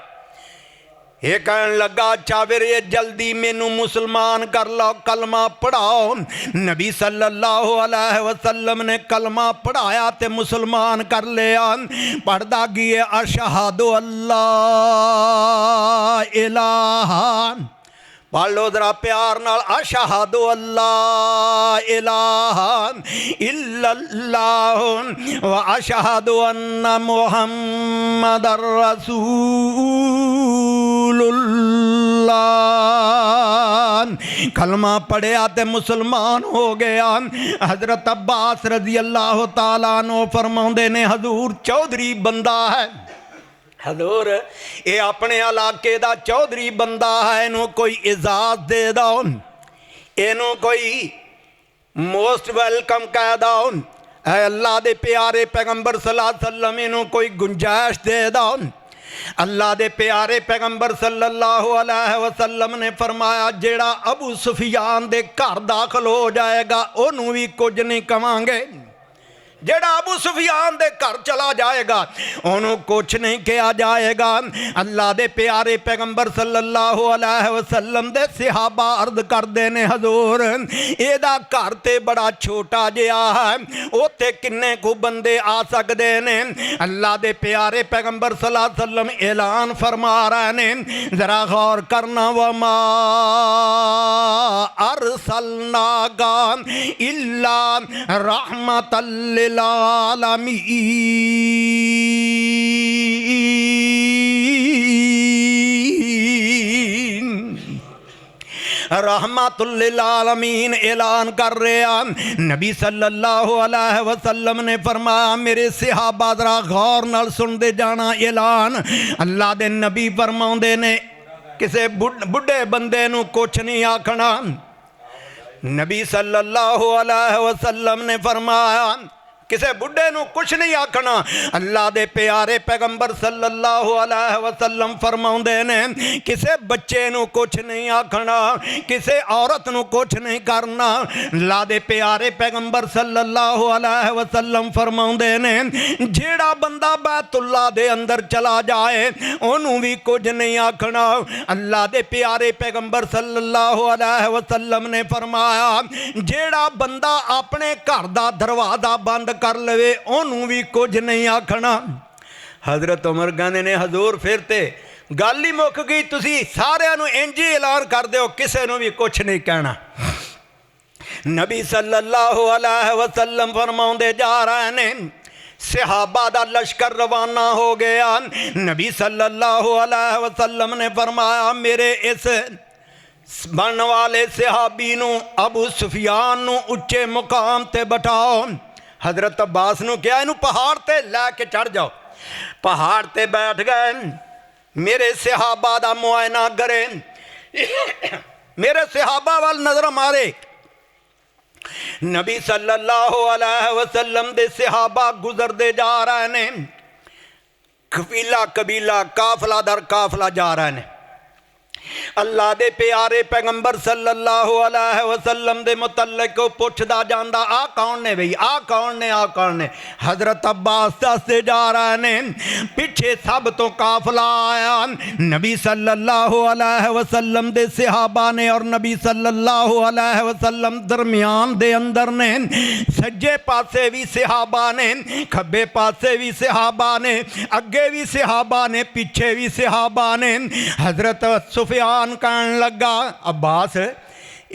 ये कहन लगा अच्छा फिर ये जल्दी मैनू मुसलमान कर लो, कलमा पढ़ाओ। नबी सल्लल्लाहु अलैहि वसल्लम ने कलमा पढ़ाया ते मुसलमान कर लिया। पढ़दा की है अशहदु अल्ला इलाहा, पढ़ लो जरा प्यार नाल अशहदु अल्ला इलाहा इल्लल्लाह व अशहदु अन्ना मुहम्मदर रसूलुल्लाह। कलमा पढ़िया ते मुसलमान हो गया। हजरत अब्बास रजी अल्लाह तआला अन्हु फरमाउंदे ने हजूर चौधरी बंदा है, हजूर ये अपने इलाके का चौधरी बंदा है, इनू कोई इजाज़त दे दो, इनू कोई मोस्ट वेलकम कह दो। अल्लाह दे प्यारे पैगंबर सल्लल्लाहु अलैहि वसल्लम इनू कोई गुंजाइश दे दो। अल्लाह दे प्यारे पैगंबर सल्लल्लाहु अलैहि वसल्लम ने फरमाया जेड़ा अबू सुफियान दे घर दाखिल हो जाएगा ओनू भी कुछ नहीं कवांगे, जेड़ा अबू सुफियान दे घर चला जाएगा ओनू कुछ नहीं किया जाएगा। अल्लाह दे प्यारे पैगंबर सल्लल्लाहु अलैहि वसल्लम दे सहाबा अर्ज करदे ने हजूर एदा घर ते बड़ा छोटा जिहा है, उत्थे किन्ने को बंदे आ सकदे ने। अल्लाह दे प्यारे पैगंबर सल्लल्लाहु अलैहि वसल्लम ऐलान फरमा रहे ने, जरा गौर करना वमा अरसलनाका इल्ला रहमतल लिल आलमीन। रहमतुल लिल आलमीन ऐलान कर रहे। नबी सल्लल्लाहु अलैहि वसल्लम ने फरमाया मेरे सहाबा जरा गौर नाल सुनते जाना ऐलान। अल्लाह दे नबी फरमाउंदे ने किसे बुढ़े बंदे नू कुछ नहीं आखना। नबी सल्लल्लाहु अलैहि वसल्लम ने फरमाया किसे बुढ़े नू कुछ नहीं आखना। अल्लाह दे प्यारे पैगंबर सल्लल्लाहु अलैहि वसल्लम फरमाउंदे ने किसे बच्चे नू कुछ नहीं आखना, किसे औरत नू कुछ नहीं करना। अल्लाह दे प्यारे पैगंबर सल्लल्लाहु अलैहि वसल्लम फरमाउंदे ने जेड़ा बंदा बैतुल्लाह दे अंदर चला जाए ओनू भी कुछ नहीं आखना। अल्लाह दे प्यारे पैगंबर सल्लल्लाहु अलैहि वसल्लम ने फरमाया जेड़ा बंदा अपने घर दा दरवाजा बंद कर लवे ओनू भी कुछ नहीं आखना। हजरत उमर कहंदे ने हजूर फिर ते गल ही मुक गई, तुसी सारियां नू इंज ही ऐलान कर दिओ किसे नू भी कुछ नहीं कहना। नबी सल्लल्लाहु अलैहि वसल्लम फरमाउंदे जा रहे ने सहाबा दा लश्कर रवाना हो गया। नबी सल्लल्लाहु अलैहि वसल्लम ने फरमाया मेरे इस बनने वाले सहाबी नू अबू सुफियान नू उच्चे मुकाम ते बिठाओ। हजरत अब्बास नू क्या इनू पहाड़ ते लैके चढ़ जाओ। पहाड़ ते बैठ गए, मेरे सहाबा दा मुआयना करे, मेरे सहाबा वाल नजर मारे। नबी सल्लल्लाहु अलैहि वसल्लम दे सहाबा गुजरते जा रहे ने, कबीला कबीला काफला दर काफला जा रहे ने। अल्लाह दे प्यारे पैगंबर सल्लल्लाहु अलैहि वसल्लम दे मुतल्लिक को पुछदा जांदा आ कौन ने भई, आ कौन ने, आ कौन ने। हजरत अब्बास दसते जा रहे ने पीछे सब तो काफला आया। नबी सल्लल्लाहु अलैहि वसल्लम दे सहाबा ने और नबी सल्लल्लाहु अलैहि वसल्लम दरमियान दे अंदर ने। सज्जे पासे भी सहाबा ने, खब्बे पासे भी सहाबा ने, अगे भी सहाबा ने, पीछे भी सहाबा ने। हजरत सुफियान कहन लगा अब्बास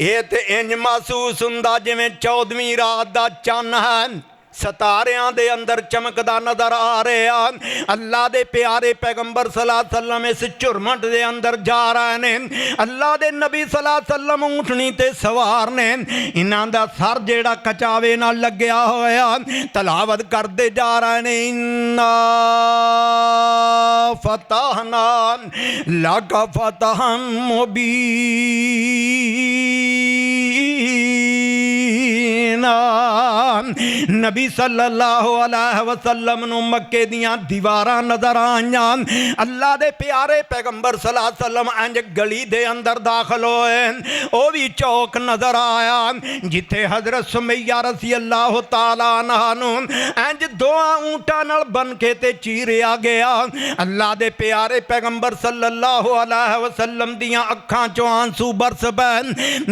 ਇਹ ਤੇ ਇੰਜ ਮਹਿਸੂਸ ਹੁੰਦਾ ਜਿਵੇਂ 14ਵੀਂ ਰਾਤ ਦਾ ਚੰਨ ਹੈ, ਸਿਤਾਰਿਆਂ ਦੇ ਅੰਦਰ ਚਮਕਦਾ ਨਜ਼ਰ ਆ ਰਿਹਾ। ਅੱਲਾ ਦੇ ਪਿਆਰੇ ਪੈਗੰਬਰ ਸੱਲੱਲਾਹੁ अलैहि वसल्लम इस झुरमट ਦੇ ਅੰਦਰ ਜਾ ਰਹੇ ਨੇ। ਅੱਲਾ ਦੇ ਨਬੀ सल्लल्लाहु अलैहि वसल्लम ਊਠਣੀ ਤੇ ਸਵਾਰ ਨੇ। ਇਹਨਾਂ ਦਾ ਸਰ ਜਿਹੜਾ ਕਚਾਵੇ ਨਾਲ ਲੱਗਿਆ ਹੋਇਆ, ਤਲਾਵਤ ਕਰਦੇ ਜਾ ਰਹੇ ਨੇ, ਇੰਨਾ ਫਤਹਨਾ ਲਕ ਫਤਹਨ ਮੁਬੀਨਾ। नबी सल्लल्लाहु अलैहि वसल्लम नूं मक्के दियां दीवारां नज़र आईयां। अल्लाह दे प्यारे पैगंबर सल्लल्लाहु अलैहि वसल्लम इंज गली दे अंदर दाखिल होए, वो भी चौक नज़र आया जिथे हज़रत सुमैया रज़ी अल्लाह तआला अन्हा नूं इंज दोआं ऊंटां नाल बन के ते चीरिया गया। अल्लाह दे प्यारे पैगंबर सल्लल्लाहु अलैहि वसल्लम दियां अखां चों आंसू बरस पए।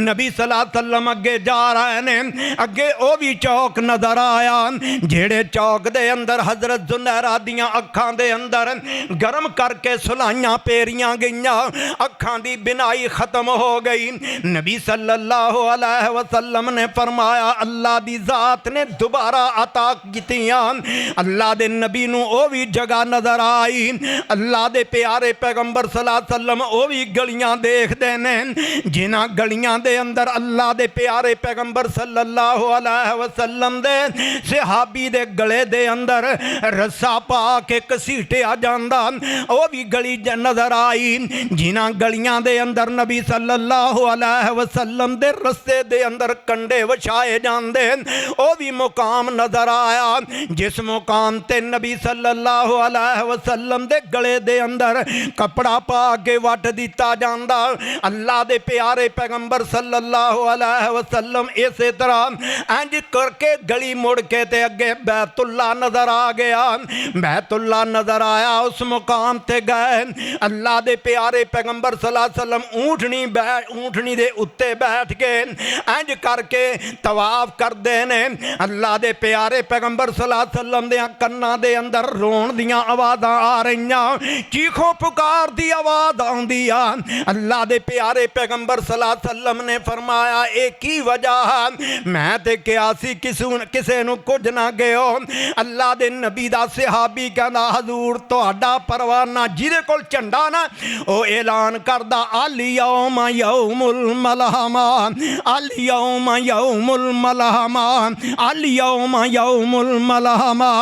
नबी सल्लल्लाहु अलैहि वसल्लम अगे जा रहे ने, अगे वो भी चौक नज़र आया जेड़े चौक दे अंदर हज़रत ज़ुनैरा दियां अखां दे अंदर गर्म करके सुलाइयां पेरियां गईयां, अखां दी बिनाई खत्म हो गई। नबी सल्लल्लाहु अलैहि वसल्लम ने फरमाया अल्लाह दी ज़ात ने दोबारा अता कीतियां। अल्लाह दे नबी नूं ओ भी जगह नज़र आई। अल्लाह दे प्यारे पैगंबर सल्लल्लाहु अलैहि वसल्लम ओ भी गलियां देखदे ने जिन्हां गलियां दे अंदर अल्लाह दे प्यारे पैगंबर सल्लल्लाहु अलैहि वसल्लम दे सहाबी दे गले दे अंदर रस्सा पा के घसीटिया जांदा, वो भी गली नज़र आई। जिन्हां गलियां दे अंदर नबी सल्लल्लाहु अलैहि वसल्लम दे रस्ते दे अंदर कंडे वछाए जांदे, वो भी मुकाम नज़र आया जिस मुकाम ते नबी सल्लल्लाहु अलैहि वसल्लम दे गले दे अंदर कपड़ा पा के वट दिता जांदा। अल्लाह दे प्यारे पैगंबर सल्लल्लाहु अलैहि वसल्लम इसे तरह इंज करके गली मुड़ के ते अगे बैतुल्ला नज़र आ गया। बैतुल्ला नज़र आया, उस मुकाम ते गए। अल्लाह दे प्यारे पैगंबर सल्लल्लाहु अलैहि वसल्लम ऊँटनी दे उत्ते बैठ के इंज करके तवाफ करते ने। अल्लाह दे प्यारे पैगंबर सल्लल्लाहु अलैहि वसल्लम दे कन्नां दे अंदर रोण दियां आवाज़ां आ रहीआं, चीखों पुकार दी आवाज़ आउंदी आ। अल्लाह दे प्यारे पैगंबर सल्लल्लाहु अलैहि वसल्लम ने फरमाया एक ही वजह है, मैं ते क्या सी किसे नूं कुछ ना गयो। अल्लाह दे नबी दा सहाबी कहंदा हजूर तुहाडा परवाना जिहदे कोल झंडा ना ओ ऐलान करदा अल यौम यौमुल मलहमा, अल यौम यौमुल मलहमा, अल यौम यौमुल मलहमा।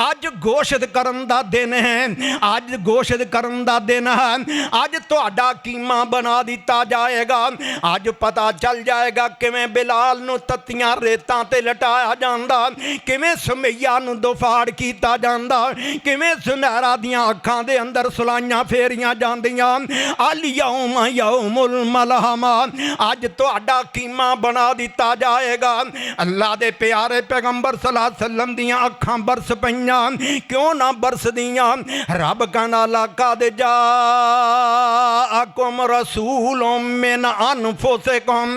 अज घोषित करन दा दिन है, अज घोषित करन दा दिन है, अज तुहाडा कीमा बना दिता जाएगा। अज पता चल जाएगा किवें बिलाल नूं तत्तियां रेतां ते लटाया जांदा, किवें सुमैया नूं दोफाड़ कीता जांदा, किवें सुनैरा दियां अखां दे अंदर सुलाइयां फेरियां जांदियां। अल यौम यौमुल मलहमा, अज तुहाडा कीमा बना दिता जाएगा। अल्लाह दे प्यारे पैगंबर सल्लल्लाहु अलैहि वसल्लम दियां अखां बरस पईयां, क्यों ना बरसदियां। रब कहंदा लाका दे जाकुम रसूलुम मिन अनफुसिकुम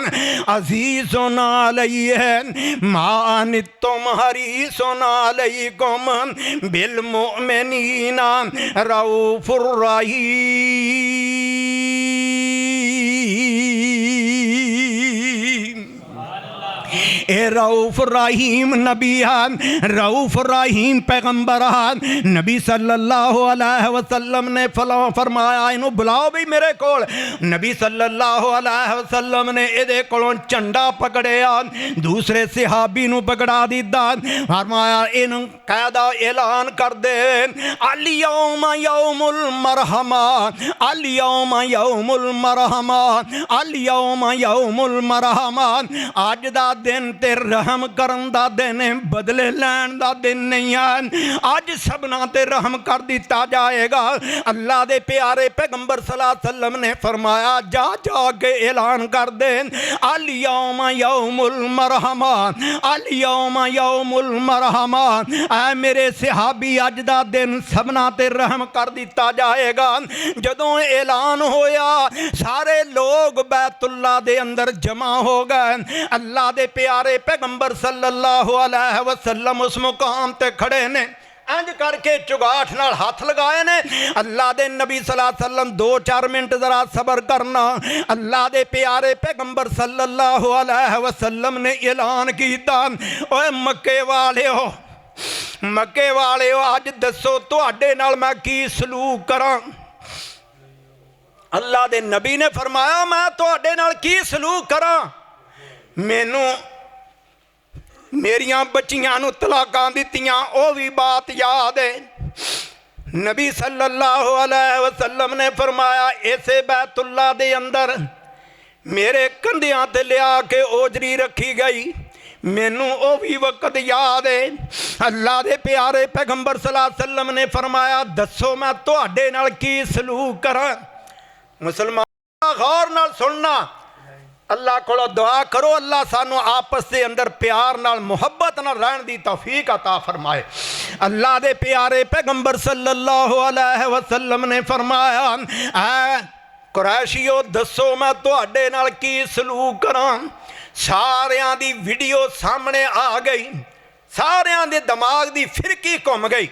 अज़ीज़ुन अलैहि मा अनित्तुम हरीसुन अलैकुम बिल मुमिनीना रऊफुर रहीम। ए रऊफ रहीम नबी है, रऊफ रहीम पैगंबर है। नबी सल्लल्लाहु अलैहि वसल्लम ने फरमाया इनू बुलाओ भी मेरे कोल। नबी सल्लल्लाहु अलैहि वसल्लम ने इहदे कोलों झंडा पकड़िया, दूसरे सहाबी नू पकड़ा दिता, फरमाया इनू कायदा ऐलान कर दे अल यौम यौमुल मरहमा, अल यौम यौमुल मरहमा, अल यौम यौमुल मरहमा। अज दा दिन ते रहम करन दा दिन है, बदले लैन दा दिन नहीं है। अज सबना ते रहम कर दिता जाएगा। अल्लाह दे प्यारे पैगंबर सल्लल्लाहु अलैहि वसल्लम ने फरमाया जा जा के ऐलान कर दे अल यौम यौमुल मरहमा, अल यौम यौमुल मरहमा। ऐ मेरे सहाबी अज दा दिन सबना ते रहम कर दिता जाएगा। जदों ऐलान होया सारे लोग बैतुल्ला दे अंदर जमा हो गए। अल्लाह दे प्यारे पैगंबर सल्लल्लाहु अलैहि वसल्लम उस मुकाम ते खड़े ने। इंज करके चुगाठ नाल हाथ लगाए ने। अल्लाह दे नबी सल्लल्लाहु अलैहि वसल्लम 2-4 मिनट जरा सबर करना। अल्लाह दे प्यारे पैगंबर सल्लल्लाहु अलैहि वसल्लम ने ऐलान किया, ओए मक्के वालिओ, मक्के वालिओ, अज दसो तुहाडे नाल मैं की सलूक करां। अल्लाह दे नबी ने फरमाया, मैं तुहाडे नाल की सलूक करां? मैनू मेरियां बच्चियां नूं तलाकां दित्तियां, वो भी बात याद है। नबी सल्लल्लाहु अलैहि वसल्लम ने फरमाया, इसे बैतुल्ला दे अंदर मेरे कंधियां ते लिया के ओजरी रखी गई, मैनू वो भी वक्त याद है। अल्लाह दे प्यारे पैगंबर सल्लल्लाहु अलैहि वसल्लम ने फरमाया, दसो मैं तुहाडे नाल की सलूक करां? मुसलमान गौर नाल सुनना, अल्लाह को दुआ करो, अल्लाह सानू आपस के अंदर प्यार नाल मुहब्बत नाल रहन दी तौफीक अता फरमाए। अल्लाह दे प्यारे पैगंबर सल्लल्लाहु अलैहि वसल्लम ने फरमाया, ऐ कुरैशियो दसो मैं तुहाडे नाल की सलूक करां? सारियां दी वीडियो सामने आ गई, सारियां दे दिमाग दी फिरकी घुम गई,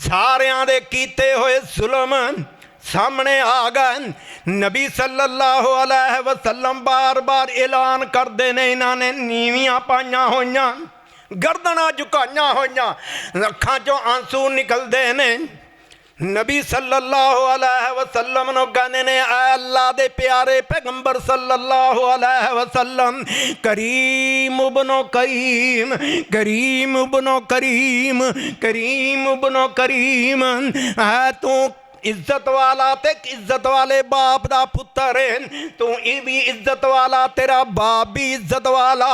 सारियां दे कीते होए जुल्म सामने आ गए। नबी सल्लल्लाहु अलैहि वसल्लम बार बार ऐलान करते ने, इन्होंने नीवियां पाइया होइयां, गर्दना झुकाइया होइयां, अखां चों आंसू निकलते ने। नबी सल्लल्लाहु अलैहि वसल्लम नो कहने ने, अल्लाह दे प्यारे पैगंबर सल्लल्लाहु अलैहि वसल्लम, करीम इब्नो करीम, करीम इब्नो करीम, करीम इब्नो करीम, है तू इज्जत वाला ते इज्जत वाले बाप दा पुत्र है, तू भी इज्जत वाला, तेरा बाप भी इज्जत वाला,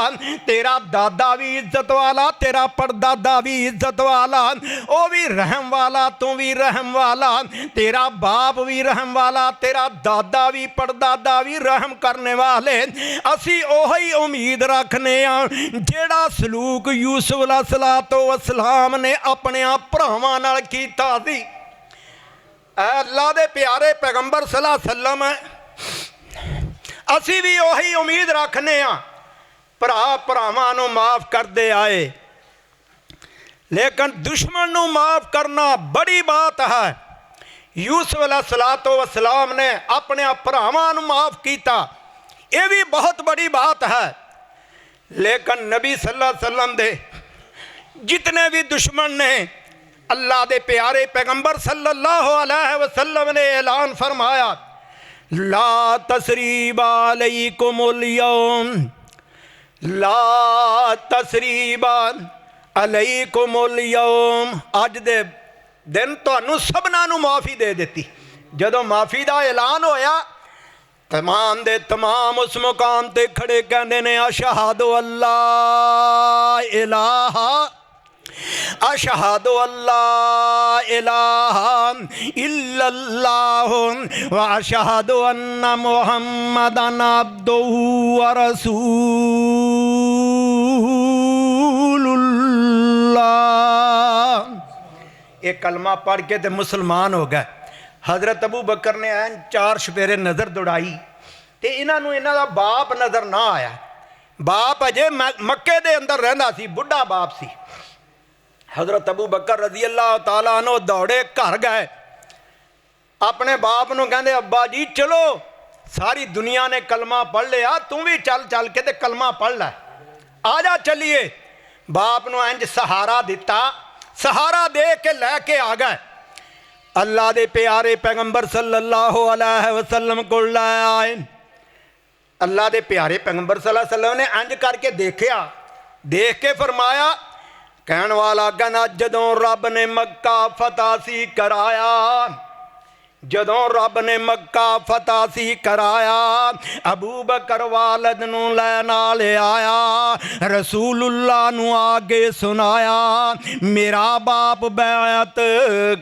तेरा दादा भी इज्जत वाला, तेरा परदादा भी इज्जत वाला, वो भी रहम वाला, तू भी रहम वाला, तेरा बाप भी रहम वाला, तेरा दादा भी परदादा भी रहम करने वाले। असी ओही उम्मीद रखने जेड़ा सलूक यूसुफ अलैहिस्सलातो वस्सलाम ने अपने भरावां नाल कीता सी। अल्लाह दे प्यारे पैगंबर सल्लल्लाहु अलैहि वसल्लम, असी भी उही उम्मीद रखने भरा भरावां नूं माफ़ करते आए, लेकिन दुश्मन नूं माफ़ करना बड़ी बात है। यूसुफ अलैहिस्सलातो वस्सलाम ने अपने भरावां नूं माफ़ किया, यह भी बहुत बड़ी बात है। लेकिन नबी सल्लल्लाहु अलैहि वसल्लम दे जितने भी दुश्मन ने, अल्लाह दे प्यारे पैगंबर सल्लल्लाहु अलैहि वसल्लम ने ऐलान फरमाया, ला तसरीबा अलैकुमुल यौम, ला तसरीबा अलैकुमुल यौम, अज दे दिन तुहानू सबना नू माफ़ी दे दी। जदों माफ़ी का ऐलान होया, तमाम दे तमाम उस मुकाम ते खड़े कहते ने, अशहदु अल्ला इलाहा, अशहदु अल्ला इलाहा इल्लल्लाहु व अशहदु अन्ना मुहम्मदन अब्दुहु व रसूलुल्लाह। एक कलमा पढ़ के तो मुसलमान हो गए। हज़रत अबू बकर ने ऐन 4 शपेरे नज़र दौड़ाई तो इन्हों इन्हों का बाप नज़र ना आया। बाप अजे मक्के दे अंदर रहिंदा सी, बुढ़ा बाप सी। हज़रत अबू बकर रज़ी अल्लाह तआला अन्हु दौड़े घर गए, अपने बाप नूं कहंदे, अब्बा जी चलो, सारी दुनिया ने कलमा पढ़ लिया, तू भी चल चल के ते कलमा पढ़ लै, आ जा चलिए। बाप नूं इंज सहारा दिता, सहारा दे के लैके आ गए। अल्लाह दे प्यारे पैगंबर सल्लल्लाहु अलैहि वसल्लम को लै आए। अल्लाह दे प्यारे पैगंबर सल्लल्लाहु अलैहि वसल्लम ने इंज करके देखा, देख के फरमाया, कहने वाला कहना, जदों रब ने मक्का फतह सी कराया, जदों रब ने मक्का फतह सी कराया, अबू बकर वालद नूं लै नाल आया, रसूलुल्लाह नूं आगे सुनाया, मेरा बाप बैअत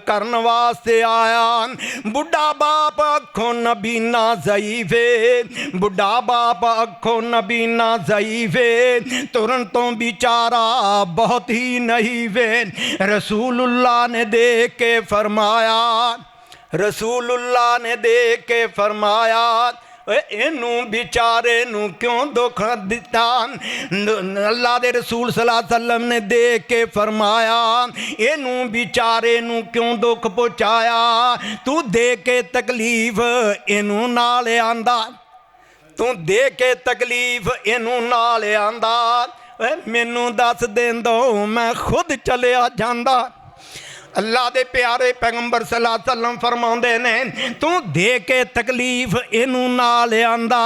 करन वास्ते आया। बुढ़ा बाप अखों नबीना ज़ईफ़े, बुढ़ा बाप अखों नबीना ज़ईफ़े, तुरन तो बेचारा बहुत ही नहीं वे। रसूलुल्लाह ने देख के फरमाया, रसूलुल्लाह ने देख के फरमाया, ਇਹਨੂੰ ਵਿਚਾਰੇ ਨੂੰ ਕਿਉਂ ਦੁੱਖ ਦਿੱਤਾ। ਅੱਲਾ ਦੇ ਰਸੂਲ सल्लल्लाहु अलैहि वसल्लम ने देख के फरमाया ਇਹਨੂੰ ਵਿਚਾਰੇ ਨੂੰ ਕਿਉਂ ਦੁੱਖ ਪਹੁੰਚਾਇਆ, ਤੂੰ ਦੇ ਕੇ ਤਕਲੀਫ ਇਹਨੂੰ ਨਾਲ ਆਂਦਾ, ਤੂੰ ਦੇ ਕੇ ਤਕਲੀਫ ਇਹਨੂੰ ਨਾਲ ਆਂਦਾ, ਮੈਨੂੰ ਦੱਸ ਦੇਂਦੋ ਮੈਂ खुद चलिया जांदा। अल्लाह दे प्यारे पैगंबर सल्लल्लाहु अलैहि वसल्लम फरमाउंदे ने तू दे के तकलीफ इनू नाल आंदा,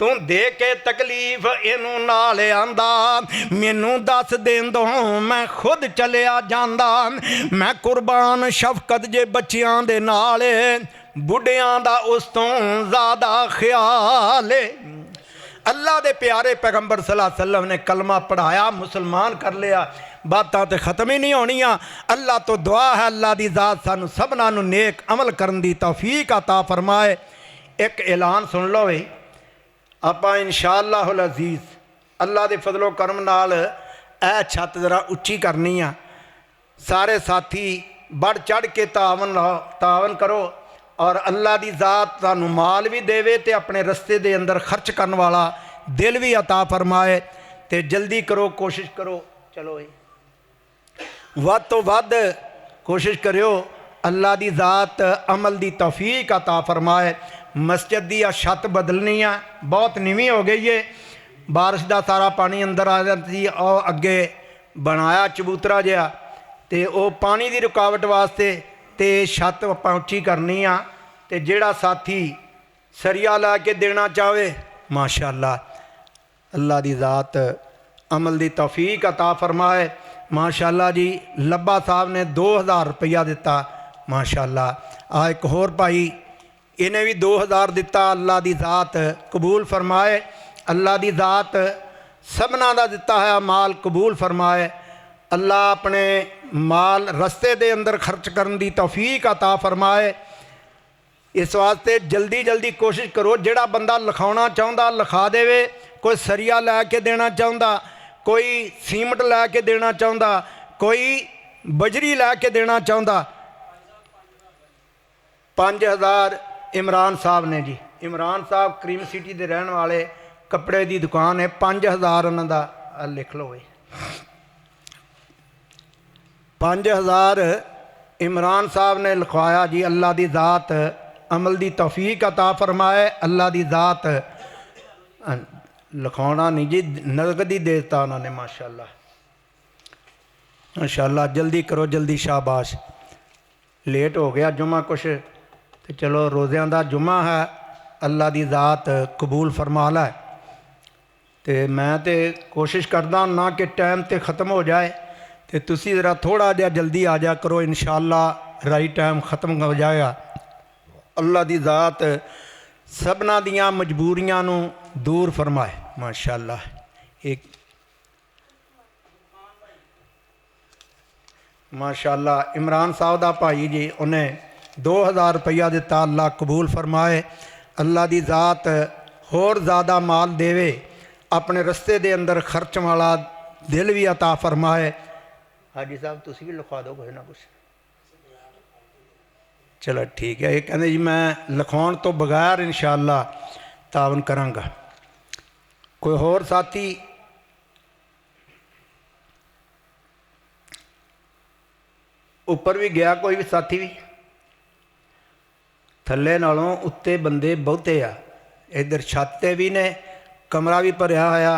तू दे के तकलीफ इनू नाल आंदा, मैनू दस देंदो मैं खुद चलिया जांदा। मैं कुर्बान शफकत जे बच्चियां दे नाल बुढ़ियां दा उस तो ज़्यादा ख्याल है। अल्लाह दे प्यारे पैगंबर सल्लल्लाहु अलैहि वसल्लम ने कलमा पढ़ाया, मुसलमान कर लिया, बातां तो ख़त्म ही नहीं होनियां। अल्लाह तो दुआ है अल्लाह दी ज़ात सानू सबना नू नेक अमल करन दी तौफीक अता फरमाए। एक ऐलान सुन लो वे, आपां इंशाअल्लाहुल अज़ीज़ अल्लाह दे फजलो करम नाल ए छत जरा उच्ची करनी आ। सारे साथी बढ़ चढ़ के तावन करो और अल्लाह दी ज़ात सानू माल भी देवे ते अपने रस्ते दे अंदर खर्च करने वाला दिल भी अता फरमाए। ते जल्दी करो, कोशिश करो, चलो वध तो वध कोशिश करो अल्लाह दी ज़ात अमल दी तौफीक अता फरमाए। मस्जिद दी छत बदलनी है, बहुत नीवी हो गई है, बारिश का सारा पानी अंदर आ जाती और अगे बनाया चबूतरा जहा ते वो पानी की रुकावट वास्ते ते छत आपां उच्ची करनी आ। ते जिहड़ा साथी सरिया ला के देना चाहे माशाअल्लाह अल्लाह दी ज़ात अमल दी तौफीक अता फरमाए। माशाअल्लाह जी लब्बा साहब ने 2000 रुपया दिता, माशाअल्लाह। आ एक होर भाई इन्हें भी 2000 दिता, अल्लाह दी ज़ात कबूल फरमाए। अल्लाह दी ज़ात सबना दा दिता है माल कबूल फरमाए। अल्लाह अपने माल रस्ते दे अंदर खर्च करने की तौफीक अता फरमाए। इस वास्ते जल्दी जल्दी कोशिश करो, जिहड़ा बंदा लिखाना चाहुंदा लिखा देवे। कोई सरिया लैके देना चाहुंदा, कोई सीमट लैके देना चाहुंदा, कोई बजरी लैके देना चाहुंदा। 5000 इमरान साहब ने जी, इमरान साहब क्रीम सिटी दे रहने वाले, कपड़े की दुकान है, 5000 उन्हां दा लिख लो। 5000 इमरान साहब ने लिखवाया जी। अल्लाह दी ज़ात अमल दी तौफीक अता फरमाए। अल्लाह दी ज़ात लिखवाना नहीं जी, नगद ही देता उन्होंने, माशाअल्लाह माशाअल्लाह। जल्दी करो, जल्दी, शाबाश। लेट हो गया जुमा कुछ, तो चलो रोज़ियां दा जुमा है, अल्लाह दी ज़ात कबूल फरमा लै। तो मैं तो कोशिश करदा ना कि टाइम तो ख़त्म हो जाए, तो तुसी ज़रा थोड़ा जिहा जल्दी आ जा करो, इंशाअल्लाह राइट टाइम ख़त्म हो जाएगा। अल्लाह दी ज़ात सबना दियां मजबूरियां नू दूर फरमाए, माशाअल्लाह। एक माशाअल्लाह इमरान साहब दा भाई जी, उन्हें 2000 रुपया दिता, अल्लाह कबूल फरमाए। अल्लाह दी ज़ात होर ज़्यादा माल देवे, अपने रस्ते दे अंदर खर्च वाला दिल भी अता फरमाए। हाजी साहब तुसी भी लिखवा दो कुछ ना कुछ, चलो ठीक है। ये कहते जी मैं लिखाउण तो बगैर इंशाअल्लाह तावन करांगा। कोई होर साथी ऊपर भी गया, कोई भी साथी भी थल्ले नालों उत्ते बंदे बहुते आ। इधर छत ते भी ने, कमरा भी भरिया होया,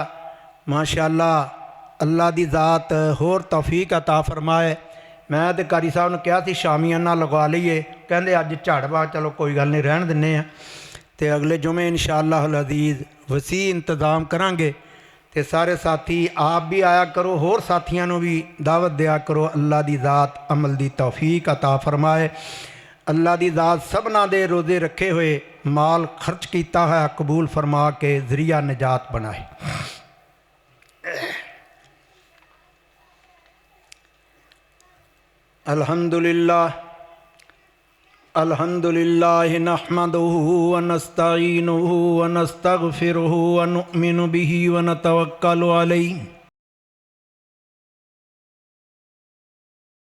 माशाअल्लाह। अल्लाह दी ज़ात होर तौफीक अता फरमाए। मैं तो कारी साहब ने कहा थी शामियाना लगा लीए, कहते अज झाड़ बा, चलो कोई गल नहीं, रहन दिन्ने आ। तो अगले जुमे इंशाअल्लाहुल अज़ीज़ वसी इंतज़ाम करांगे। तो सारे साथी आप भी आया करो, होर साथियों को भी दावत दिया करो। अल्लाह दी ज़ात अमल दी तौफीक अता फरमाए। अल्लाह दी ज़ात सबना दे रोज़े रखे हुए माल खर्च किया है कबूल फरमा के ज़रिया निजात बनाए। अल्हम्दुलिल्लाह अल्हम्दुलिल्लाह नहमदुहु व नस्तईनुहु व नस्तगफिरुहु व नुमिनु बिही व नतवक्कलु अलैहि